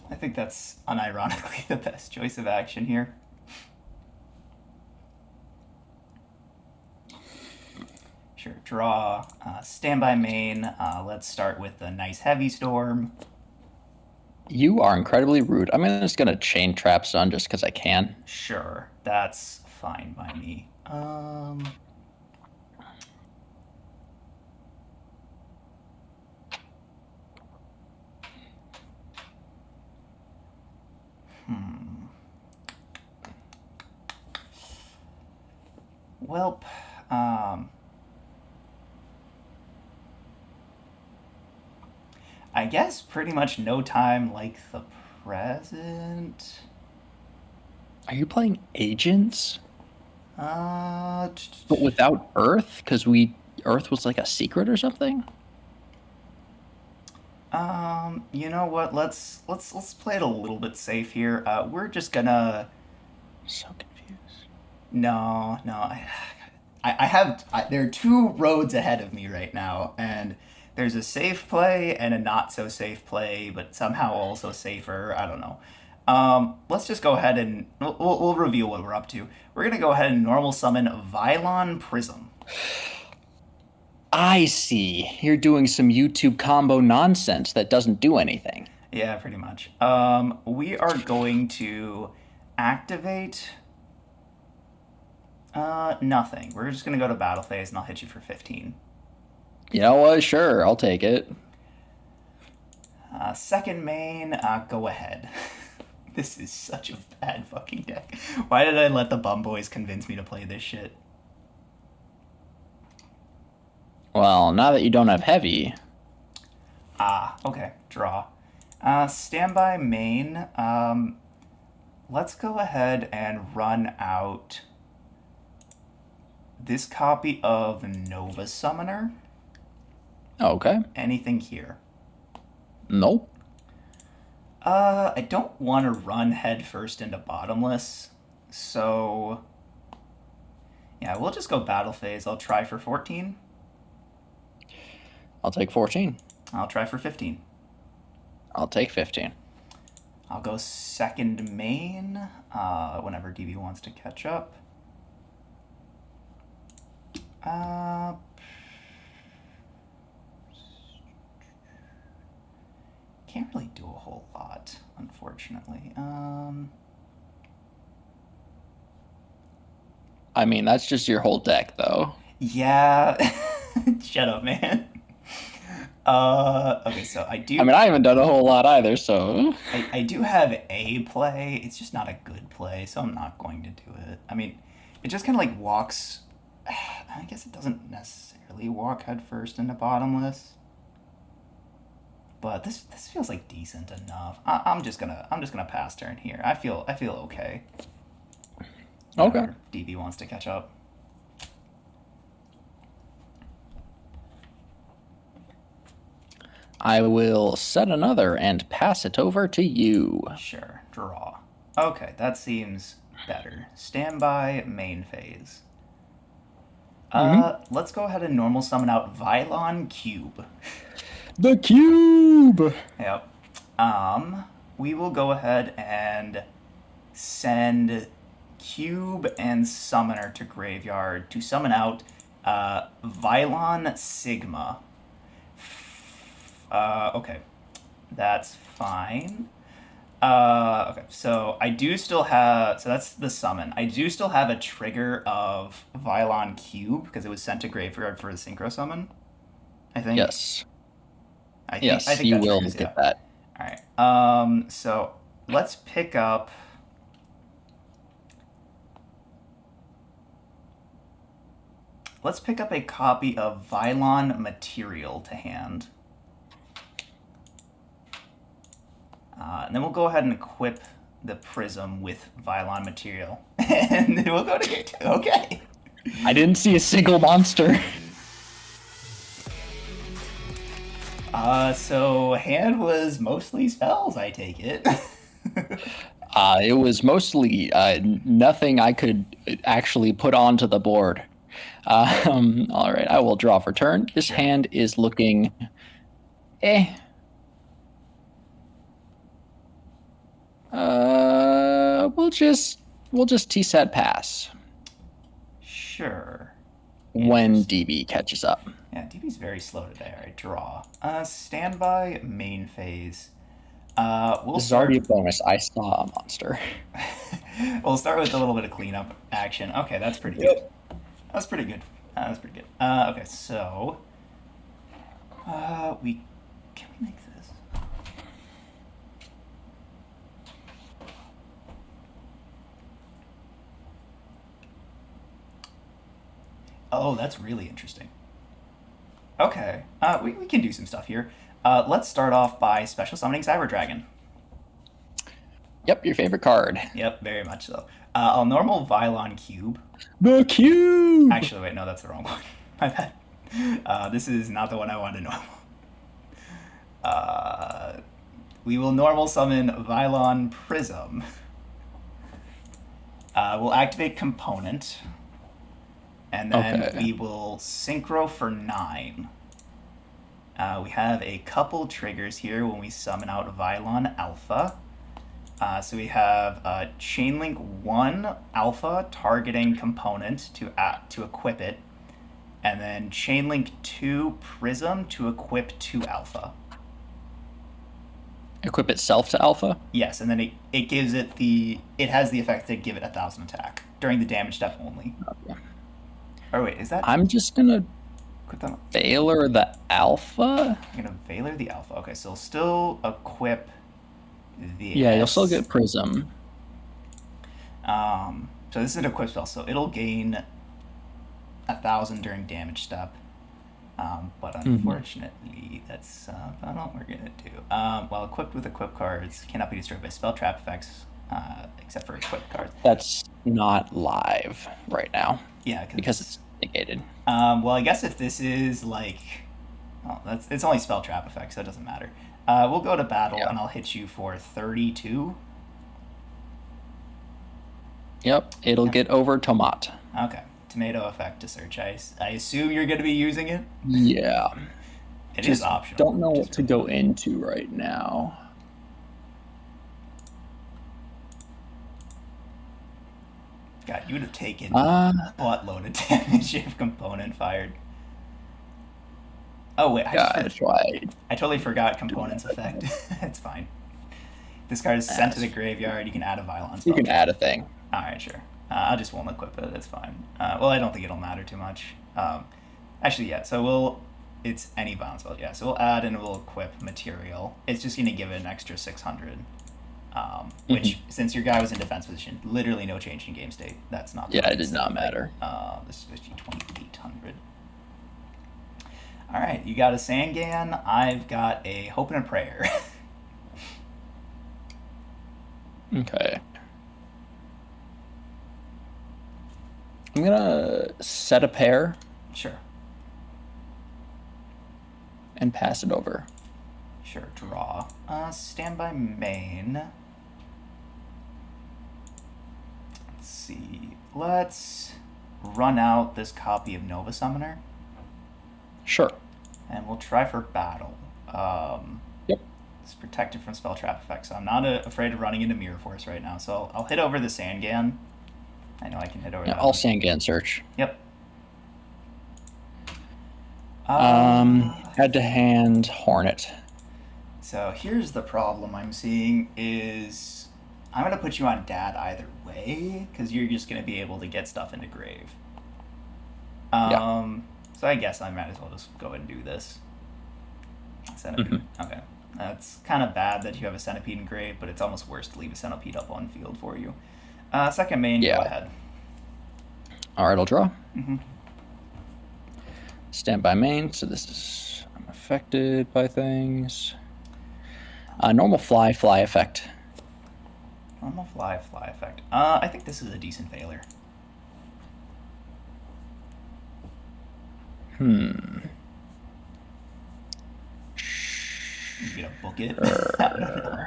I think that's unironically the best choice of action here. Sure, draw, standby main. Let's start with the nice heavy storm. You are incredibly rude. I'm just going to chain trap Sun just because I can. Sure, that's fine by me. Welp, I guess pretty much no time like the present. Are you playing Agents? But without Earth? Because Earth was like a secret or something? You know what? Let's play it a little bit safe here. We're just gonna. So confused. No. There are two roads ahead of me right now, and there's a safe play and a not so safe play, but somehow also safer. I don't know. Let's just go ahead and we'll reveal what we're up to. We're gonna go ahead and normal summon Vylon Prism. I see. You're doing some YouTube combo nonsense that doesn't do anything. Yeah, pretty much. We are going to activate nothing. We're just gonna go to battle phase and I'll hit you for 15. You know what? Sure, I'll take it. Second main, go ahead. This is such a bad fucking deck. Why did I let the bum boys convince me to play this shit? Well, now that you don't have heavy. Okay. Draw. Standby main. Let's go ahead and run out this copy of Nova Summoner. Okay. Anything here? Nope. I don't want to run headfirst into bottomless, so yeah, we'll just go battle phase. I'll try for 14. I'll take 14. I'll try for 15. I'll take 15. I'll go second main whenever DB wants to catch up. Can't really do a whole lot, unfortunately. I mean, that's just your whole deck, though. Yeah. Shut up, man. Okay, so I do. I mean, I haven't done a whole lot either, so. I do have a play. It's just not a good play, so I'm not going to do it. I mean, it just kind of like walks. I guess it doesn't necessarily walk headfirst into bottomless. But this feels like decent enough. I'm just gonna pass turn here. I feel okay. Okay. DB wants to catch up. I will set another and pass it over to you. Sure. Draw. Okay, that seems better. Standby main phase. Let's go ahead and normal summon out Vylon Cube. The cube! Yep. We will go ahead and send Cube and Summoner to Graveyard to summon out Vylon Sigma. Okay. That's fine. Okay, so I do still have... So that's the summon. I do still have a trigger of Vylon Cube, because it was sent to Graveyard for the Synchro Summon, I think. Yes. I think You that will triggers, get yeah. that. Alright, so let's pick up... Let's pick up a copy of Vylon Material to hand. And then we'll go ahead and equip the Prism with Vylon Material. And then we'll go to game 2. Okay. I didn't see a single monster. So hand was mostly spells, I take it. It was mostly nothing I could actually put onto the board. All right, I will draw for turn. This hand is looking... We'll just T-set pass. Sure. When DB catches up. Yeah, DB's very slow today. All right, draw. Standby main phase. We'll This is already a bonus. I saw a monster. We'll start with a little bit of cleanup action. Okay, that's pretty good. That's pretty good. Okay, so can we make this? Oh, that's really interesting. Okay, we can do some stuff here. Let's start off by special summoning Cyber Dragon. Yep, your favorite card. Yep, very much so. I'll normal Vylon Cube. The cube! Actually, wait, no, that's the wrong one. My bad. This is not the one I wanted to normal. We will normal summon Vylon Prism. We'll activate Component. And then we will Synchro for 9. We have a couple triggers here when we summon out Vylon Alpha. So we have Chainlink 1 Alpha targeting Component to equip it. And then Chainlink 2 Prism to equip 2 Alpha. Equip itself to Alpha? Yes, and then it gives it it has the effect to give it 1,000 attack during the damage step only. Okay. Or wait, is that... I'm just gonna Veiler the Alpha? I'm gonna Veiler the Alpha. Okay, so still equip the... Yeah, you'll still get Prism. So this is an equip spell, so it'll gain 1,000 during damage step. But unfortunately, that's about all we're gonna do. While equipped with equip cards, cannot be destroyed by spell trap effects, except for equipped cards. That's not live right now. Yeah, because it's negated. Well, I guess if this is like, well, it's only spell trap effects, so it doesn't matter. We'll go to battle, and I'll hit you for 32. Yep, it'll get over Tomat. Okay, tomato effect to search. I assume you're going to be using it? Yeah. It is optional. Don't know what to go into right now. God, you would have taken Uh, a buttload of damage if component fired. Oh wait, that's why. I totally forgot component's effect. It's fine. This card is sent to the graveyard. You can add a violence. You can add a thing. All right, sure. I just won't equip it. It's fine. Well, I don't think it'll matter too much. Actually, yeah. So it's any violence spell. Yeah. So we'll add and we'll equip material. It's just gonna give it an extra 600. Which, since your guy was in defense position, literally no change in game state. That's not. Yeah, it did not matter. This is supposed to be 2,800. All right, you got a Sangan. I've got a Hope and a Prayer. Okay. I'm gonna set a pair Sure. and pass it over. Sure. Draw. Standby main. Let's see. Let's run out this copy of Nova Summoner, Sure. and we'll try for battle. Yep. It's protected from spell trap effects, so I'm not afraid of running into Mirror Force right now. So I'll hit over the Sangan. I know I can hit over Yeah, that. I'll Sangan search. Yep. Head to hand Hornet. So here's the problem I'm seeing is I'm going to put you on Dad either way because you're just going to be able to get stuff into grave. So I guess I might as well just go ahead and do this. Centipede. Okay. That's kind of bad that you have a Centipede in grave, but it's almost worse to leave a Centipede up on field for you. Second main, go ahead. All right, I'll draw. Mm-hmm. Standby main. So this is I'm affected by things. Normal fly effect. Normal fly effect. I think this is a decent failure. You gonna book it? I don't know.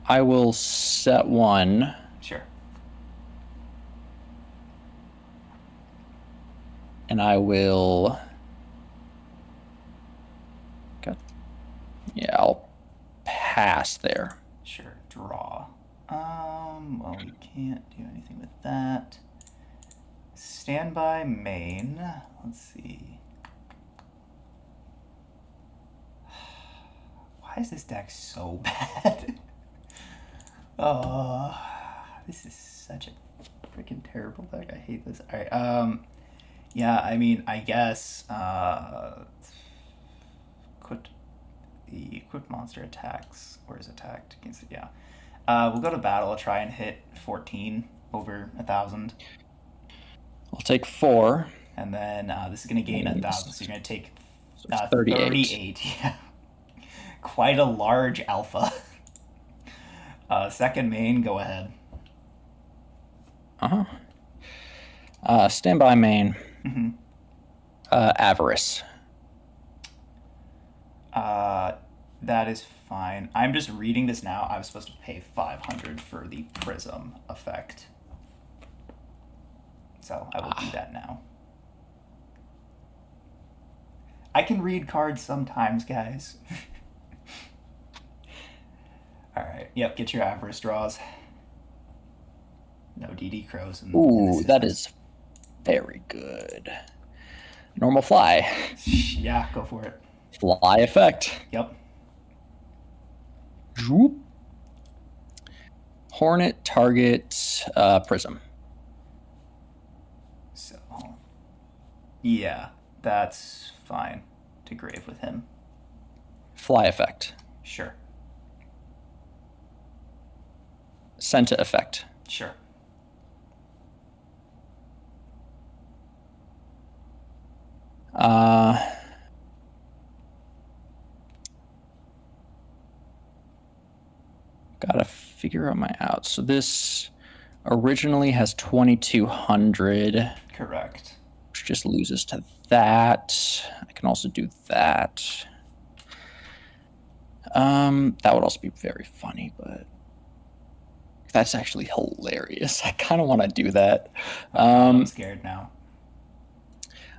I will set one. Sure. And I will. Okay. Yeah, I'll pass there. Sure. Draw. Well, we can't do anything with that. Standby main. Let's see. Why is this deck so bad? Oh, this is such a freaking terrible deck. I hate this. All right. Yeah. I mean, I guess. Equipped monster attacks or is attacked against it. Yeah. We'll go to battle. I'll try and hit 14 over 1,000. I'll take 4. And then this is going to gain 1,000. So you're going to take 38. 38. Yeah. Quite a large alpha. Second main, go ahead. Standby main. Mm-hmm. Avarice. That is fine. I'm just reading this now. I was supposed to pay 500 for the prism effect. So I will do that now. I can read cards sometimes, guys. Alright, yep, get your avarice draws. No DD crows. Ooh, that is very good. Normal fly. Yeah, go for it. Fly effect. Yep. Zoop. Hornet target prism. So, yeah, that's fine to grave with him. Fly effect. Sure. Senta effect. Sure. Gotta figure out my outs. So this originally has 2,200. Correct. Which just loses to that. I can also do that. That would also be very funny, but that's actually hilarious. I kind of want to do that. I'm scared now.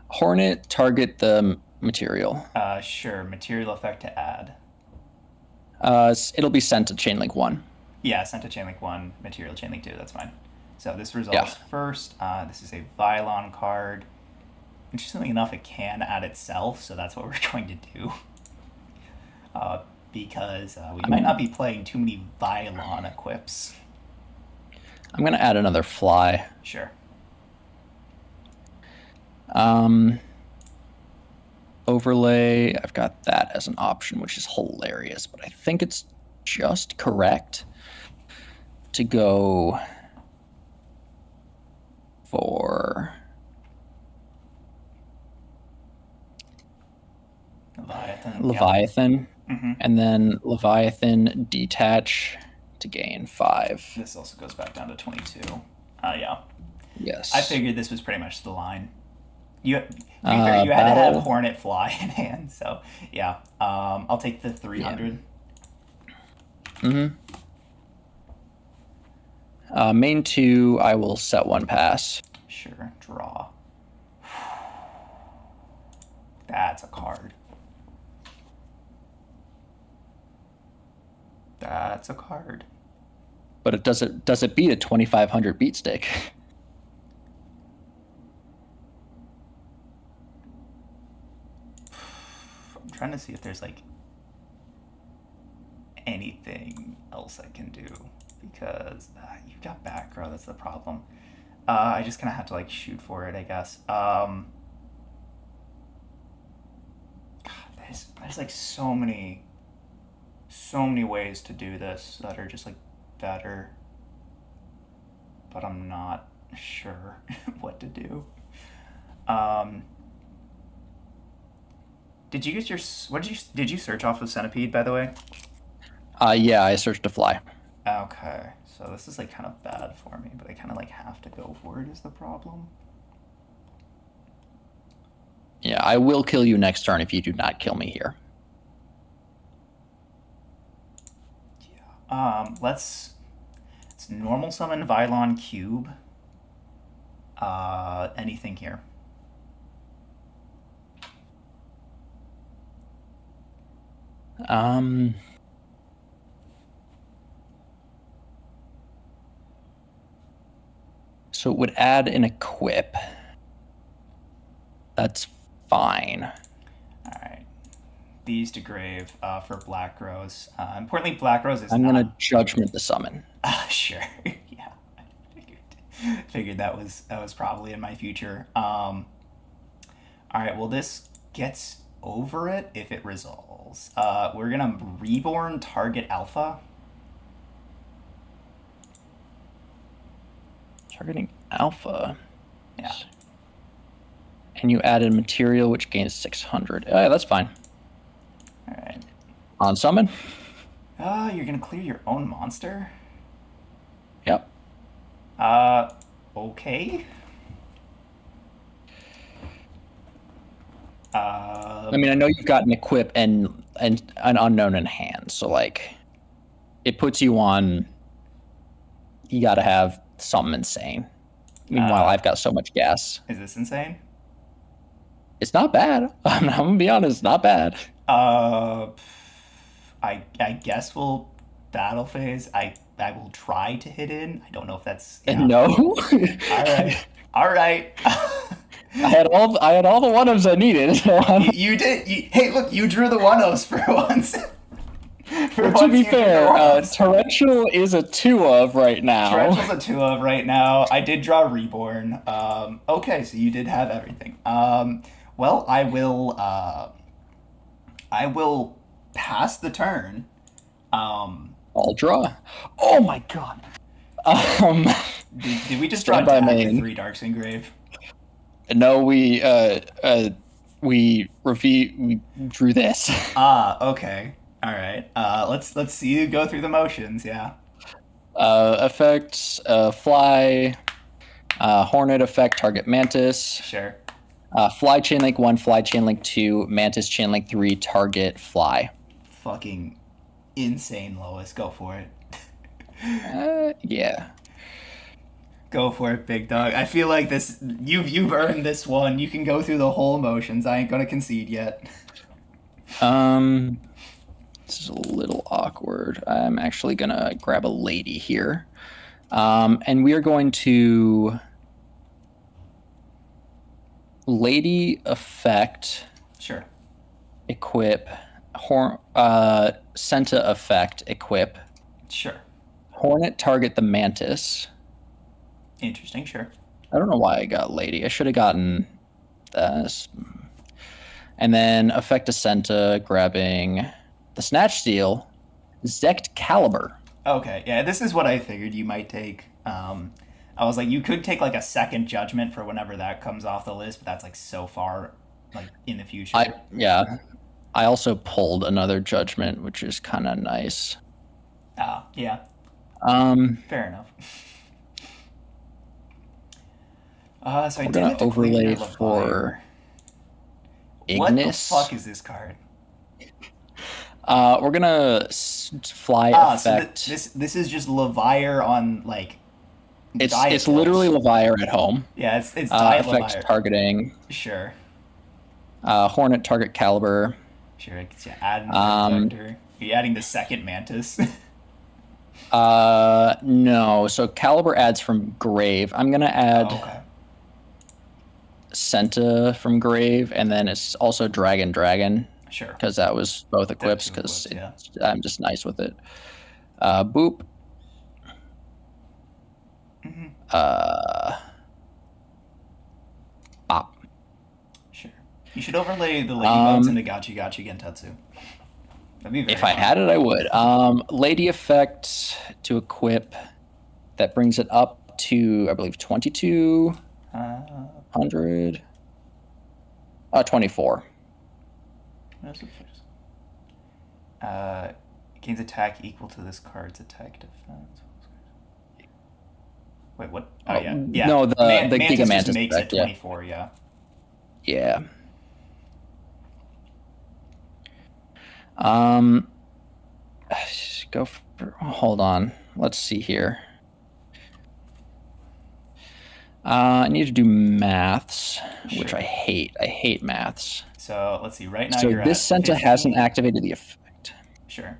Hornet, target the material. Sure. Material effect to add. It'll be sent to Chainlink 1. Yeah, sent to Chainlink 1, material Chainlink 2. That's fine. So this resolves first. This is a Vylon card. Interestingly enough, it can add itself, so that's what we're going to do. Because we might not be playing too many Vylon equips. I'm going to add another fly. Sure. Overlay, I've got that as an option, which is hilarious, but I think it's just correct to go for Leviathan. Yeah. And then Leviathan detach to gain 5. This also goes back down to 22. Yeah. Yes. I figured this was pretty much the line. You had to have Hornet Fly in hand, so yeah. I'll take the 300. Yeah. Main 2, I will set 1 pass. Sure. Draw. That's a card. That's a card. But it does it beat a 2500 beat stick? I'm trying to see if there's like anything else I can do, because you've got back row. That's the problem. I just kind of have to like shoot for it, I guess. God, there's like so many ways to do this that are just like better, but I'm not sure what to do. Did you get your did you search off of Centipede, by the way? Yeah, I searched a fly. Okay, so this is like kind of bad for me, but I kind of like have to go for it is the problem. Yeah, I will kill you next turn if you do not kill me here. Yeah. Let's normal summon Vylon Cube. Anything here? So it would add an equip. That's fine. All right. These to grave for Black Rose. Importantly, Black Rose is I'm going to judgment the summon. Sure. Yeah. Figured that was probably in my future. All right. Well, this gets over it if it resolves. We're gonna reborn target alpha. Targeting alpha. Yeah. And you added material which gains 600. Yeah, that's fine. All right. On summon. You're gonna clear your own monster. Yep. Okay. I mean, I know you've got an equip and an unknown in hand, so like, it puts you on. You got to have something insane. Meanwhile, I've got so much gas. Is this insane? It's not bad. I'm gonna be honest, not bad. I guess we'll battle phase. I will try to hit in. I don't know if that's No. All right. I had all the one-ups I needed. You did. Hey, look, you drew the one-ups for once. To be fair, Torrential is a 2-of right now. Torrential's a 2-of right now. I did draw Reborn. Okay, so you did have everything. Well, I will pass the turn. I'll draw. Oh my god. Did we just draw by down main. 3 Darks Engrave? No, we drew this. Okay. All right. Let's see you go through the motions. Yeah. Effects: fly, hornet effect, target mantis. Sure. Fly chain link 1, fly chain link 2, mantis chain link 3, target fly. Fucking insane, Lois. Go for it. Yeah. Go for it, big dog. I feel like this. You've earned this one. You can go through the whole motions. I ain't gonna concede yet. This is a little awkward. I'm actually gonna grab a lady here. And we are going to Lady Effect, Sure. equip, Senta Effect, equip, Sure. Hornet target the Mantis. Interesting. Sure. I don't know why I got Lady. I should have gotten this. And then Effect Senta, grabbing the Snatch Steel, Zect Caliber. Okay. Yeah, this is what I figured you might take. I was like, you could take like a second Judgment for whenever that comes off the list, but that's like so far like in the future. I also pulled another Judgment, which is kind of nice. Yeah. Fair enough. So I we're did gonna have to overlay clear for Ignis. What the fuck is this card? We're gonna fly effect. So this is just Levire on like. It's literally Levire at home. Yeah, it's Diet effect Levire. Targeting. Sure. Hornet target Caliber. Sure, add Are you adding the second Mantis? No. So Caliber adds from Grave. I'm gonna add Senta from Grave, and then it's also Dragon. Sure. Because that was both equips. Because I'm just nice with it. Boop. Mm-hmm. Bop. Sure. You should overlay the Ladybugs into Gachi Gentetsu. That'd be very if fun. I had it, I would. Lady effect to equip. That brings it up to, I believe, 2200. 24. Gains attack equal to this card's attack defense. Wait, what? Oh, yeah. No, the Giga Mantis just makes effect, it 24, yeah. Yeah. Go for, hold on. Let's see here. I need to do maths, which I hate. I hate maths. So let's see. Right now so you're this Senta hasn't activated the effect. Sure.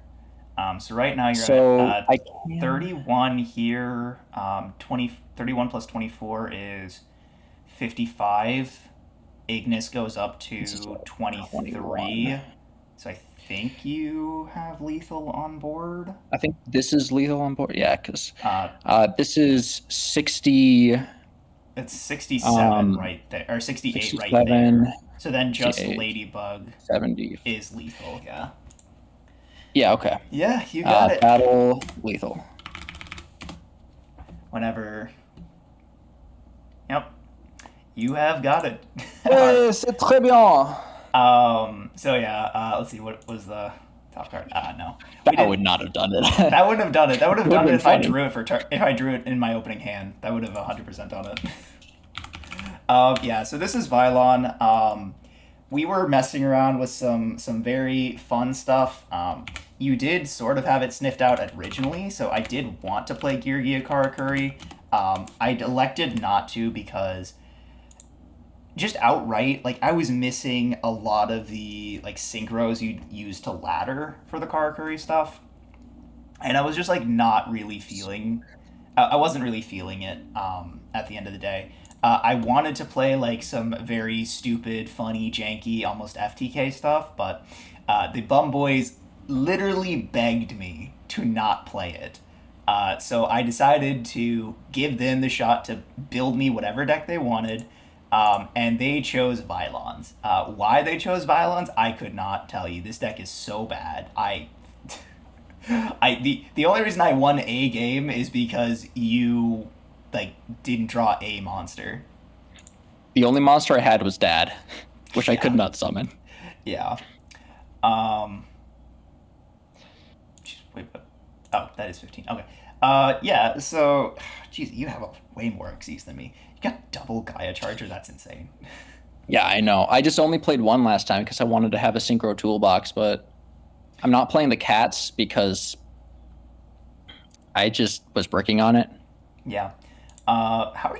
So right now you're at 31 here. 31 plus 24 is 55. Ignis goes up to 23. So I think you have lethal on board. I think this is lethal on board. Yeah, because this is 60. It's 67 right there, or 68 right there. So then just Ladybug 70 is lethal, yeah. Yeah, okay. Yeah, you got it. Battle lethal. Whenever. Yep. You have got it. C'est très bien. So yeah, let's see, what was the top card? No. That would not have done it. That wouldn't have done it. That would have done it if I drew it if I drew it in my opening hand. That would have 100% done it. Yeah, so this is Vylon. We were messing around with some very fun stuff. You did sort of have it sniffed out originally, so I did want to play Girgia Karakuri. I elected not to because just outright, like, I was missing a lot of the like synchros you'd use to ladder for the Karakuri stuff. And I was just like not really feeling I wasn't really feeling it at the end of the day. I wanted to play like some very stupid, funny, janky, almost FTK stuff, but the Bum Boys literally begged me to not play it. So I decided to give them the shot to build me whatever deck they wanted, and they chose Vylons. Why they chose Vylons, I could not tell you. This deck is so bad. The only reason I won a game is because you didn't draw a monster. The only monster I had was Dad, which I could not summon. Yeah. Wait, what? Oh, that is 15. Okay. Yeah, so geez, you have way more Xyz than me. You got double Gaia Charger, that's insane. Yeah, I know. I just only played one last time because I wanted to have a synchro toolbox, but I'm not playing the cats because I just was working on it. Yeah. How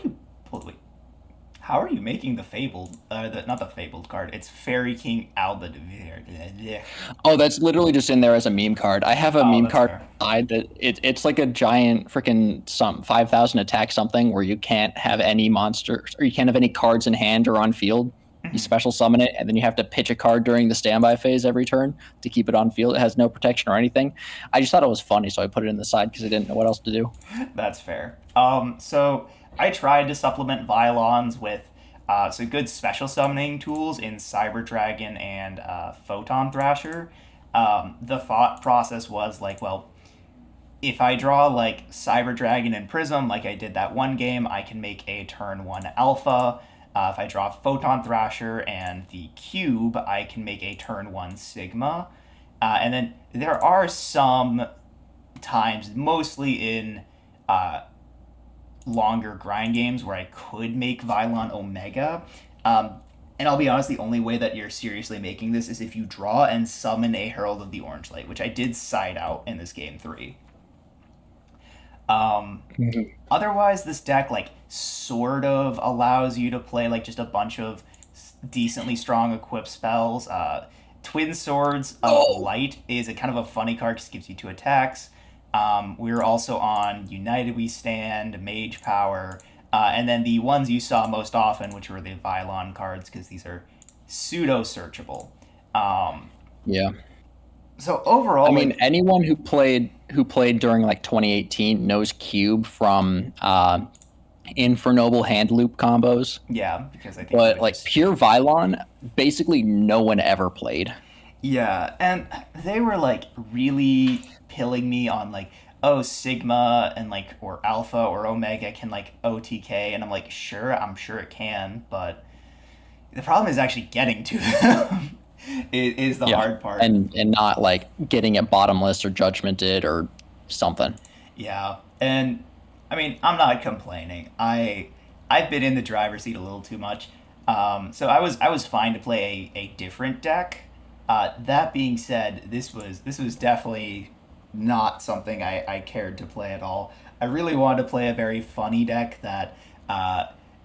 How are you making the fabled? Not the fabled card. It's Fairy King Alba de Verde. Oh, that's literally just in there as a meme card. I have a Oh, meme that's card fair. side that it's like a giant freaking 5,000 attack something where you can't have any monsters or you can't have any cards in hand or on field. You special summon it, and then you have to pitch a card during the standby phase every turn to keep it on field. It has no protection or anything. I just thought it was funny, so I put it in the side because I didn't know what else to do. That's fair. So I tried to supplement Violons with some good special summoning tools in Cyber Dragon and Photon Thrasher. The thought process was like, well, if I draw like Cyber Dragon and Prism, like I did that one game, I can make a turn one alpha. If I draw Photon Thrasher and the Cube, I can make a turn one Sigma. And then there are some times, mostly in longer grind games, where I could make Vylon Omega. And I'll be honest, the only way that you're seriously making this is if you draw and summon a Herald of the Orange Light, which I did side out in this game 3. Otherwise, this deck like sort of allows you to play like just a bunch of decently strong equipped spells. Twin Swords of Light is a kind of a funny card because it gives you 2 attacks. We're also on United We Stand, Mage Power, and then the ones you saw most often, which were the Vylon cards, because these are pseudo-searchable. Yeah. So overall, I mean, like, anyone who played during like 2018 knows Cube from Infernoble hand loop combos. yeah, because I think. But like pure Vylon, basically no one ever played. Yeah, and they were like really pilling me on like, oh, Sigma and like or Alpha or Omega can like OTK, and I'm like, sure, I'm sure it can, but the problem is actually getting to them. It is the hard part. And not like getting it bottomless or judgmented or something. Yeah, and I mean, I'm not complaining. I've been in the driver's seat a little too much. So I was fine to play a different deck. That being said, this was definitely not something I cared to play at all. I really wanted to play a very funny deck that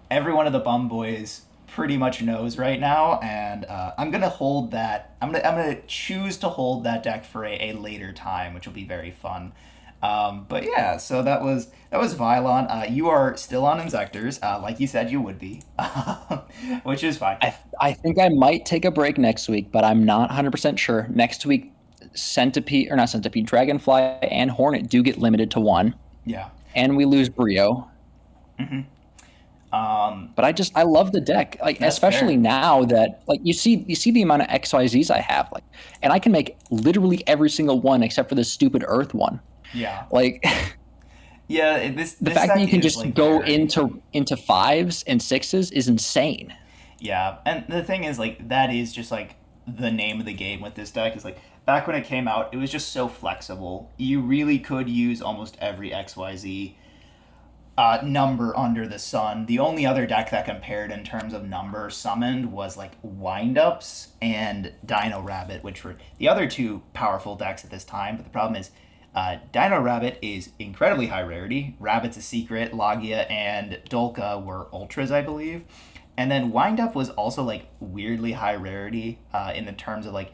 every one of the bum boys pretty much knows right now, and I'm gonna hold that. I'm gonna choose to hold that deck for a later time, which will be very fun. But yeah, so that was Vylon. You are still on Insectors, like you said you would be, which is fine. I think I might take a break next week, but I'm not 100% sure. Next week, Dragonfly and Hornet do get limited to 1. Yeah. And we lose Brio. But I love the deck, like especially fair. now that like you see the amount of XYZs I have, like, and I can make literally every single one except for the stupid Earth one. Yeah. Like, yeah, the fact that you can just like go very... into 5s and 6s is insane. Yeah, and the thing is, like, that is just like the name of the game with this deck. Is like back when it came out, it was just so flexible. You really could use almost every XYZ number under the sun. The only other deck that compared in terms of number summoned was like Windups and Dino Rabbit, which were the other 2 powerful decks at this time. But the problem is, Dino Rabbit is incredibly high rarity. Rabbit's a secret. Logia and Dolka were ultras, I believe. And then Windup was also like weirdly high rarity in the terms of like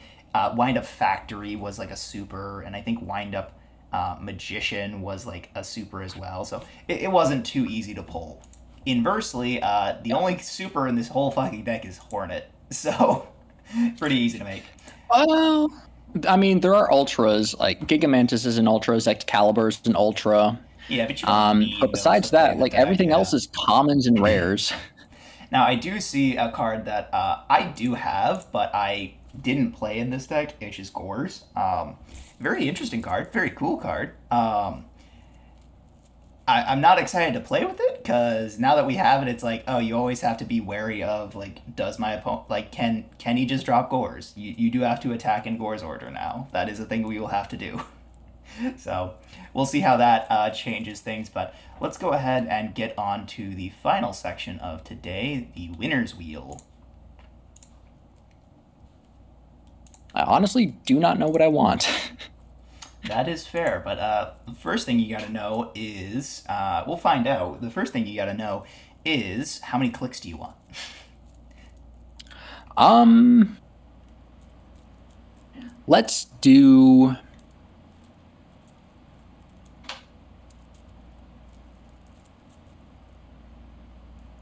Windup Factory was like a super, and I think Windup Magician was like a super as well. So it wasn't too easy to pull. Inversely, the only super in this whole fucking deck is Hornet. So pretty easy to make. Well, I mean, there are ultras, like Gigamantis is an ultra, Excalibur is an ultra. Yeah, but you don't need but besides that, like everything else is commons and rares. Now, I do see a card that I do have, but I didn't play in this deck, which is Gores. Very interesting card, very cool card. I'm not excited to play with it because now that we have it, it's like, oh, you always have to be wary of like, does my opponent like can he just drop Gores? You do have to attack in Gores order now. That is a thing we will have to do. So we'll see how that changes things, but let's go ahead and get on to the final section of today, the winner's wheel. I honestly do not know what I want. That is fair, but the first thing you gotta know is, we'll find out. The first thing you gotta know is, how many clicks do you want? Let's do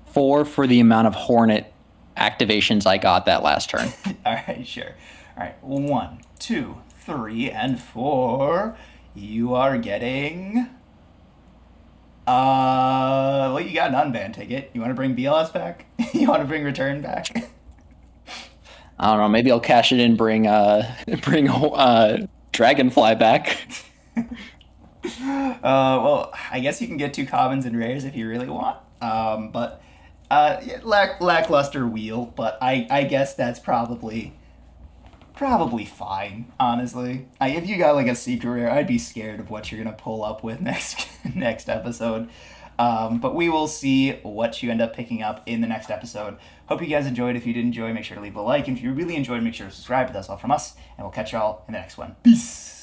4 for the amount of Hornet activations I got that last turn. All right, sure. All right, 1, 2, 3, and 4. You are getting. Well, you got an unban ticket. You want to bring BLS back? You want to bring return back? I don't know. Maybe I'll cash it in. Bring Dragonfly back. Well, I guess you can get 2 commons and rares if you really want. But lackluster wheel. But I guess that's probably fine. Honestly, if you got like a secret rare, I'd be scared of what you're gonna pull up with next episode. But we will see what you end up picking up in the next episode. Hope you guys enjoyed. If you did enjoy, make sure to leave a like. If you really enjoyed, make sure to subscribe. But that's all from us, and we'll catch y'all in the next one. Peace.